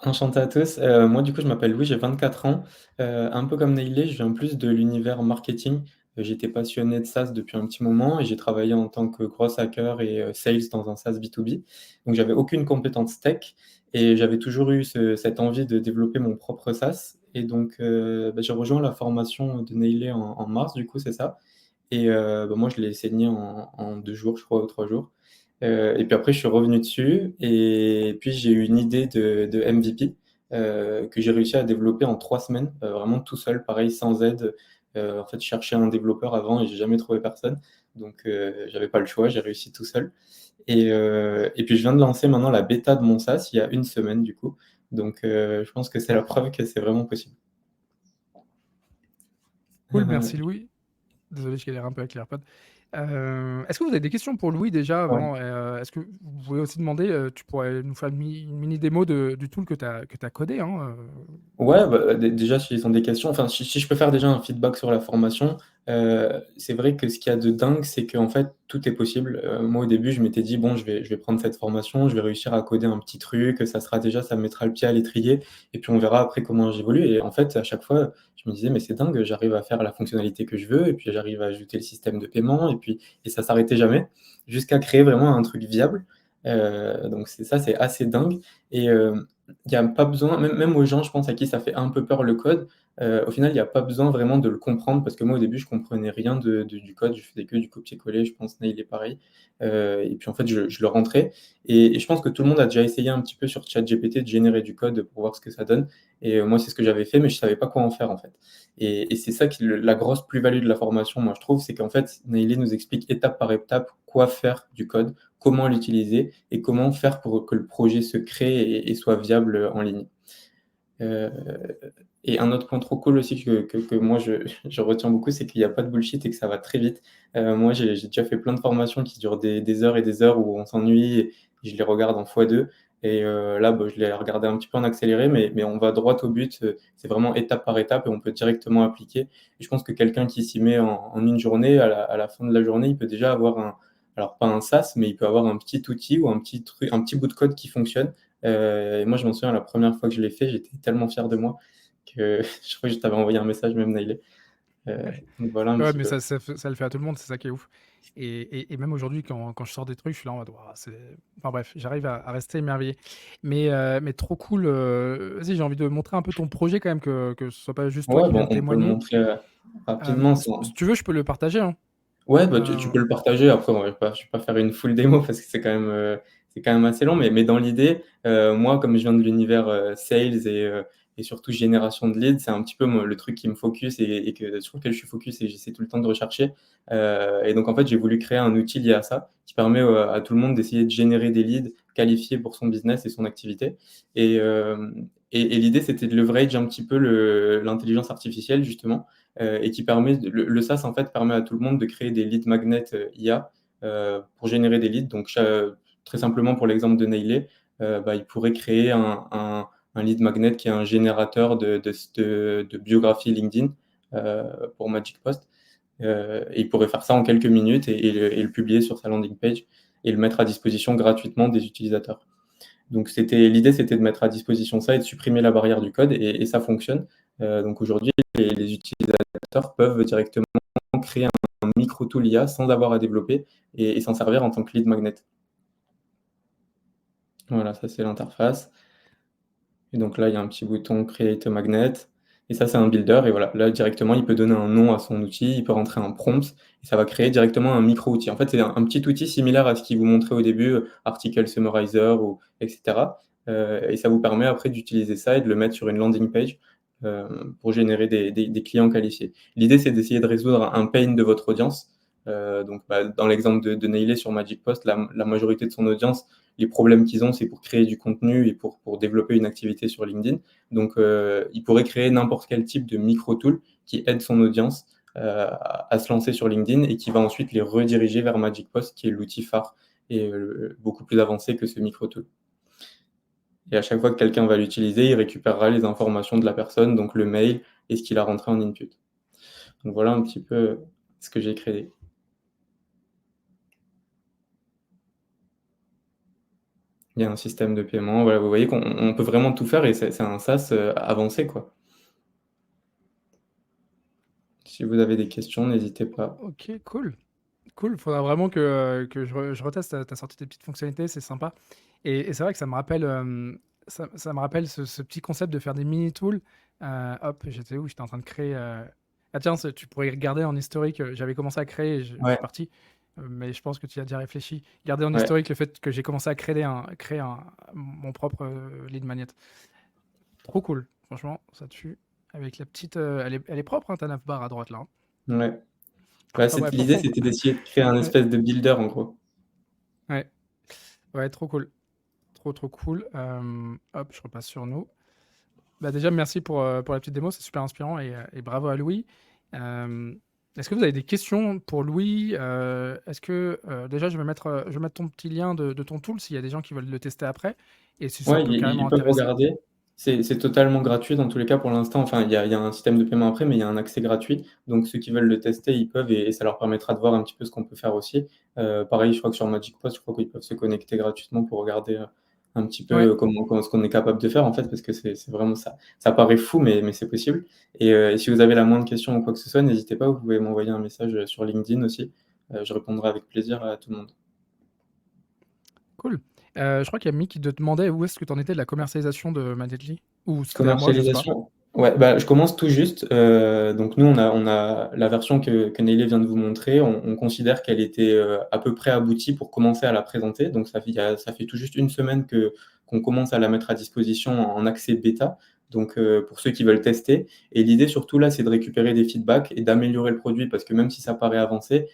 Enchanté à tous. Moi, du coup, je m'appelle Louis, j'ai 24 ans. Un peu comme Neilé, je viens plus de l'univers marketing. J'étais passionné de SaaS depuis un petit moment et j'ai travaillé en tant que gros hacker et sales dans un SaaS B2B. Donc, j'avais aucune compétence tech et j'avais toujours eu cette envie de développer mon propre SaaS. Et donc, j'ai rejoint la formation de Neilé en mars, du coup, c'est ça. Et moi, je l'ai saigné en 2 jours, je crois, ou 3 jours. Et puis après, je suis revenu dessus. Et puis, j'ai eu une idée de MVP que j'ai réussi à développer en 3 semaines, vraiment tout seul, pareil, sans aide. En fait, je cherchais un développeur avant et j'ai jamais trouvé personne. Donc, j'avais pas le choix, j'ai réussi tout seul. Et puis, je viens de lancer maintenant la bêta de mon SaaS il y a une semaine, du coup. Donc, je pense que c'est la preuve que c'est vraiment possible. Cool, merci Louis. Désolé, je galère un peu avec les AirPods. Est-ce que vous avez des questions pour Louis déjà Ouais. avant? Est-ce que vous pouvez aussi demander, tu pourrais nous faire une mini démo du tool que tu as codé, hein? Ouais, bah, déjà, s'ils ont des questions, enfin, si je peux faire déjà un feedback sur la formation, c'est vrai que ce qu'il y a de dingue, c'est qu'en fait, tout est possible. Moi, au début, je m'étais dit, bon, je vais prendre cette formation, je vais réussir à coder un petit truc, ça sera déjà, ça me mettra le pied à l'étrier, et puis on verra après comment j'évolue. Et en fait, à chaque fois, je me disais, mais c'est dingue, j'arrive à faire la fonctionnalité que je veux, et puis j'arrive à ajouter le système de paiement, et ça s'arrêtait jamais, jusqu'à créer vraiment un truc viable. Donc ça, c'est assez dingue. Et il n'y a pas besoin, même aux gens, je pense, à qui ça fait un peu peur le code, au final, il n'y a pas besoin vraiment de le comprendre parce que moi, au début, je comprenais rien du code, je faisais que du copier-coller, je pense, Neil est pareil. Et puis, en fait, je le rentrais. Et je pense que tout le monde a déjà essayé un petit peu sur ChatGPT de générer du code pour voir ce que ça donne. Et moi, c'est ce que j'avais fait, mais je ne savais pas quoi en faire, en fait. Et c'est ça qui, la grosse plus-value de la formation, moi, je trouve, c'est qu'en fait, Nailé nous explique étape par étape quoi faire du code, comment l'utiliser et comment faire pour que le projet se crée et soit viable en ligne. Euh, et un autre point trop cool aussi que moi je retiens beaucoup, c'est qu'il n'y a pas de bullshit et que ça va très vite. Moi, j'ai déjà fait plein de formations qui durent des heures et des heures où on s'ennuie et je les regarde en x2. Et là, bah, je l'ai regardé un petit peu en accéléré, mais on va droit au but. C'est vraiment étape par étape et on peut directement appliquer. Et je pense que quelqu'un qui s'y met en une journée, à la fin de la journée, il peut déjà avoir alors pas un SaaS, mais il peut avoir un petit outil ou un petit truc, un petit bout de code qui fonctionne. Et moi, je m'en souviens, la première fois que je l'ai fait, j'étais tellement fier de moi que je crois que je t'avais envoyé un message, même Nailé. Donc voilà un Ouais, petit mais peu. ça le fait à tout le monde, c'est ça qui est ouf. Et même aujourd'hui, quand je sors des trucs, je suis là en mode, Ouah, enfin bref, j'arrive à rester émerveillé. Mais trop cool. Vas-y, j'ai envie de montrer un peu ton projet quand même, que ce soit pas juste toi Ouais, qui viens bon, de on peut le témoigner. montrer rapidement. Si tu veux, je peux le partager, hein. Ouais, bah, tu Euh, peux le partager. Après, je vais pas faire une full démo parce que c'est quand même assez long. Mais dans l'idée, moi, comme je viens de l'univers sales et surtout génération de leads, c'est un petit peu le truc qui me focus sur lequel je suis focus et j'essaie tout le temps de rechercher. Et donc, en fait, j'ai voulu créer un outil lié à ça qui permet à tout le monde d'essayer de générer des leads qualifiés pour son business et son activité. Et, euh, et l'idée, c'était de leverage un petit peu l'intelligence artificielle, justement et qui permet, le SaaS en fait permet à tout le monde de créer des lead magnets IA pour générer des leads. Donc très simplement pour l'exemple de Nailé, bah, il pourrait créer un lead magnet qui est un générateur de biographie LinkedIn pour Magic Post. Et il pourrait faire ça en quelques minutes et le publier sur sa landing page et le mettre à disposition gratuitement des utilisateurs. Donc l'idée, c'était de mettre à disposition ça et de supprimer la barrière du code et ça fonctionne. Donc aujourd'hui, les utilisateurs peuvent directement créer un micro-tool IA sans avoir à développer et s'en servir en tant que lead magnet. Voilà, ça c'est l'interface. Et donc là, il y a un petit bouton Create a Magnet. Et ça, c'est un builder. Et voilà, là, directement, il peut donner un nom à son outil, il peut rentrer un prompt, et ça va créer directement un micro-outil. En fait, c'est un petit outil similaire à ce qu'il vous montrait au début, Article Summarizer, ou, etc. Et ça vous permet après d'utiliser ça et de le mettre sur une landing page pour générer des clients qualifiés. L'idée, c'est d'essayer de résoudre un pain de votre audience. Donc, dans l'exemple de Nailé sur Magic Post, la majorité de son audience, les problèmes qu'ils ont, c'est pour créer du contenu et pour développer une activité sur LinkedIn. Donc, il pourrait créer n'importe quel type de micro-tool qui aide son audience à se lancer sur LinkedIn et qui va ensuite les rediriger vers Magic Post, qui est l'outil phare et beaucoup plus avancé que ce micro-tool. Et à chaque fois que quelqu'un va l'utiliser, il récupérera les informations de la personne, donc le mail et ce qu'il a rentré en input. Donc voilà un petit peu ce que j'ai créé. Il y a un système de paiement. Voilà, vous voyez qu'on peut vraiment tout faire et c'est un SaaS avancé, quoi. Si vous avez des questions, n'hésitez pas. Ok, cool. Cool. Faudra vraiment que je reteste. T'as sorti tes petites fonctionnalités, c'est sympa. Et c'est vrai que ça me rappelle, ça me rappelle ce petit concept de faire des mini-tools. Hop, j'étais où? J'étais en train de créer. Ah tiens, tu pourrais regarder en historique. J'avais commencé à créer, je suis Ouais, parti. Mais je pense que tu y as déjà réfléchi. Garder en ouais. historique le fait que j'ai commencé à mon propre lead magnet. Trop cool. Franchement, ça tue. Avec la petite. Elle est propre, hein, ta navbar à droite là, hein. Ouais. Bah, Enfin bref, l'idée, c'était d'essayer de créer un ouais, espèce de builder, en gros. ouais, ouais, trop cool. Trop, trop cool. Hop, je repasse sur nous. Bah déjà, merci pour la petite démo, c'est super inspirant et bravo à Louis. Euh, Est-ce que vous avez des questions pour Louis? Est-ce que déjà, je vais mettre ton petit lien de ton tool s'il y a des gens qui veulent le tester après et si ça Ouais, peut carrément ils peuvent intéresser. regarder. C'est totalement gratuit dans tous les cas pour l'instant. Enfin, il y a un système de paiement après, mais il y a un accès gratuit. Donc, ceux qui veulent le tester, ils peuvent et ça leur permettra de voir un petit peu ce qu'on peut faire aussi. Pareil, je crois que sur Magic Post, je crois qu'ils peuvent se connecter gratuitement pour regarder un petit peu Ouais, ce qu'on est capable de faire en fait, parce que c'est vraiment ça. Ça paraît fou, mais c'est possible. Et si vous avez la moindre question ou quoi que ce soit, n'hésitez pas, vous pouvez m'envoyer un message sur LinkedIn aussi. Je répondrai avec plaisir à tout le monde. cool. Je crois qu'il y a Mick qui te demandait où est-ce que tu en étais de la commercialisation de Madetly. Ou c'était à moi, je sais pas. Commercialisation. Ouais, bah, je commence tout juste. Donc nous, on a la version que Nelly vient de vous montrer. On considère qu'elle était à peu près aboutie pour commencer à la présenter. Donc ça fait tout juste une semaine qu'on commence à la mettre à disposition en accès bêta. Donc pour ceux qui veulent tester. Et l'idée surtout là, c'est de récupérer des feedbacks et d'améliorer le produit parce que même si ça paraît avancé,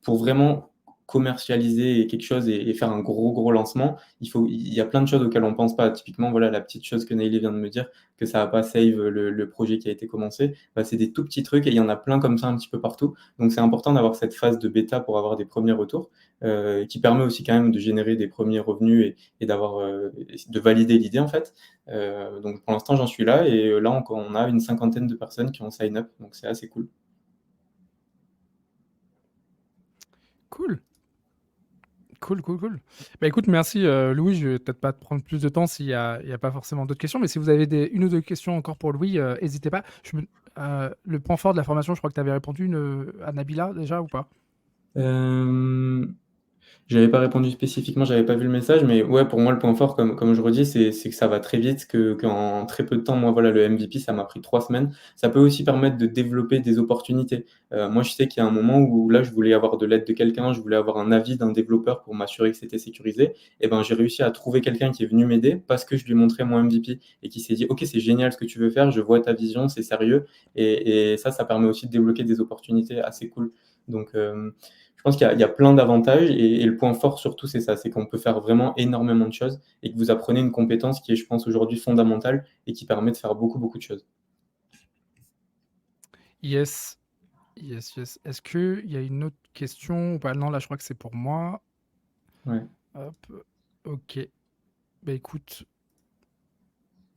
pour vraiment commercialiser quelque chose et faire un gros lancement, il y a plein de choses auxquelles on pense pas. Typiquement, voilà, la petite chose que Nailé vient de me dire, que ça va pas save le projet qui a été commencé, bah, c'est des tout petits trucs et il y en a plein comme ça un petit peu partout. Donc c'est important d'avoir cette phase de bêta pour avoir des premiers retours, qui permet aussi quand même de générer des premiers revenus et de valider l'idée en fait. Donc pour l'instant j'en suis là et là on a une cinquantaine de personnes qui ont sign up, donc c'est assez cool. Cool. Cool, cool, cool. Bah écoute, merci Louis. Je vais peut-être pas te prendre plus de temps il y a pas forcément d'autres questions, mais si vous avez une ou deux questions encore pour Louis, n'hésitez pas. Le point fort de la formation, je crois que tu avais répondu à Nabila déjà ou pas? Euh, J'avais pas répondu spécifiquement, j'avais pas vu le message, mais ouais, pour moi, le point fort, comme je redis, c'est que ça va très vite, qu'en très peu de temps, moi, voilà, le MVP, ça m'a pris 3 semaines. Ça peut aussi permettre de développer des opportunités. Moi, je sais qu'il y a un moment où là, je voulais avoir de l'aide de quelqu'un, je voulais avoir un avis d'un développeur pour m'assurer que c'était sécurisé. Et ben, j'ai réussi à trouver quelqu'un qui est venu m'aider parce que je lui ai montré mon MVP et qui s'est dit, OK, c'est génial ce que tu veux faire, je vois ta vision, c'est sérieux. Et ça permet aussi de débloquer des opportunités assez cool. Donc, je pense qu'il y a plein d'avantages et le point fort surtout, c'est ça, c'est qu'on peut faire vraiment énormément de choses et que vous apprenez une compétence qui est, je pense, aujourd'hui fondamentale et qui permet de faire beaucoup de choses. Yes, yes, yes. Est-ce qu'il y a une autre question ou pas? Non, là, je crois que c'est pour moi. Ouais. Hop, ok. Bah écoute,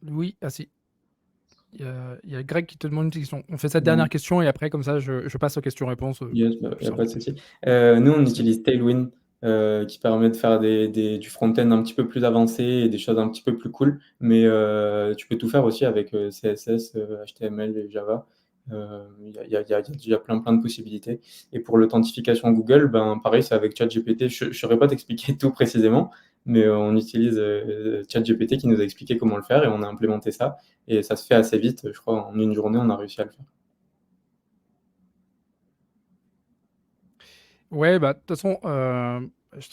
Louis, ah si, il y a Greg qui te demande une question. On fait cette Ouais. dernière question et après, comme ça, je passe aux questions-réponses. Yes, bah, Plus y a pas simple. de souci. Nous, on Stylé. utilise Tailwind, qui permet de faire du front-end un petit peu plus avancé et des choses un petit peu plus cool. Mais tu peux tout faire aussi avec CSS, HTML et Java. Il y a plein de possibilités. Et pour l'authentification Google, ben, pareil, c'est avec ChatGPT. Je ne saurais pas t'expliquer tout précisément, mais on utilise ChatGPT qui nous a expliqué comment le faire et on a implémenté ça. Et ça se fait assez vite. Je crois en une journée, on a réussi à le faire. Ouais, bah, de toute façon, Je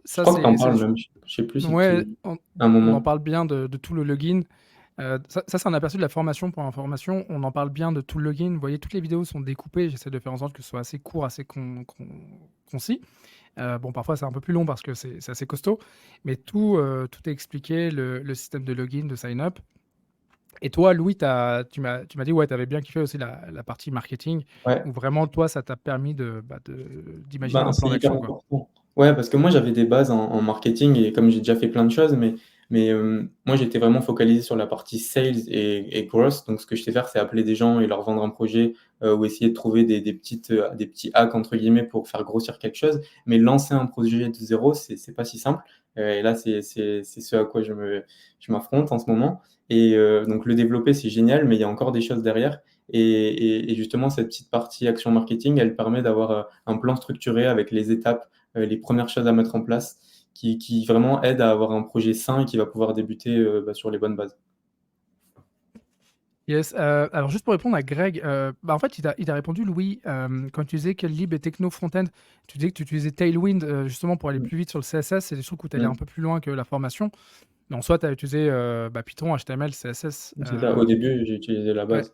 ça, crois que tu en c'est parles même. Je sais plus si ouais, tu... on, Un on en moment. parle bien de tout le login. Ça, c'est un aperçu de la formation pour information. On en parle bien de tout le login. Vous voyez, toutes les vidéos sont découpées. J'essaie de faire en sorte que ce soit assez court, assez concis. Bon, parfois, c'est un peu plus long parce que c'est assez costaud. Mais tout est expliqué, le système de login, de sign-up. Et toi, Louis, tu m'as dit, ouais, tu avais bien kiffé aussi la partie marketing, Ouais. où vraiment, toi, ça t'a permis d'imaginer Ben, un plan c'est hyper d'action, quoi. important. Ouais, parce que moi, j'avais des bases en marketing et comme j'ai déjà fait plein de choses, mais moi, j'étais vraiment focalisé sur la partie sales et growth. Donc, ce que je sais faire, c'est appeler des gens et leur vendre un projet ou essayer de trouver des petits hacks, entre guillemets, pour faire grossir quelque chose. Mais lancer un projet de zéro, c'est pas si simple. Et là, c'est ce à quoi je m'affronte en ce moment. Et donc, le développer, c'est génial, mais il y a encore des choses derrière. Et justement, cette petite partie action marketing, elle permet d'avoir un plan structuré avec les étapes, les premières choses à mettre en place, qui vraiment aide à avoir un projet sain et qui va pouvoir débuter sur les bonnes bases. Yes, alors juste pour répondre à Greg, bah, en fait, il t'a répondu, Louis, quand tu disais quel lib est techno front-end, tu disais que tu utilisais Tailwind justement pour aller Mm. plus vite sur le CSS, c'est des trucs où tu allais un Mm. peu plus loin que la formation. Mais en soi, tu as utilisé Python, HTML, CSS. C'est ça. Au début, j'ai utilisé la Ouais. base.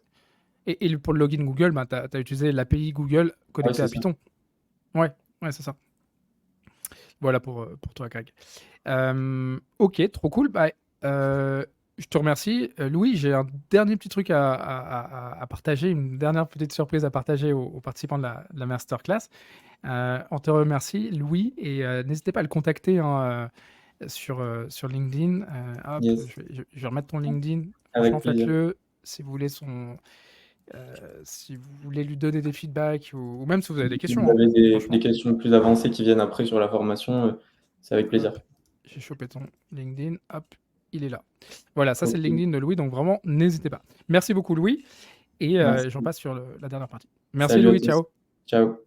Et pour le login Google, bah, tu as utilisé l'API Google Ouais, connectée c'est à ça. Python. Ouais, ouais, c'est ça. Voilà pour toi, Greg. Ok, trop cool. Bah, je te remercie. Louis, j'ai un dernier petit truc à partager, une dernière petite surprise à partager aux participants de la masterclass. On te remercie, Louis, et n'hésitez pas à le contacter hein, sur LinkedIn. Hop, Yes, je vais remettre ton LinkedIn. avec Franchement, plaisir. faites-le si vous voulez si vous voulez lui donner des feedbacks ou même si vous avez des Si vous questions, hein, avez des franchement. questions plus avancées qui viennent après sur la formation, c'est avec plaisir. Hop, j'ai chopé ton LinkedIn. Hop, il est là. Voilà, ça c'est le Ok, LinkedIn de Louis, donc vraiment, n'hésitez pas. Merci beaucoup, Louis, et merci. j'en passe sur la dernière partie. Merci, Salut à Louis, tous. ciao. Ciao.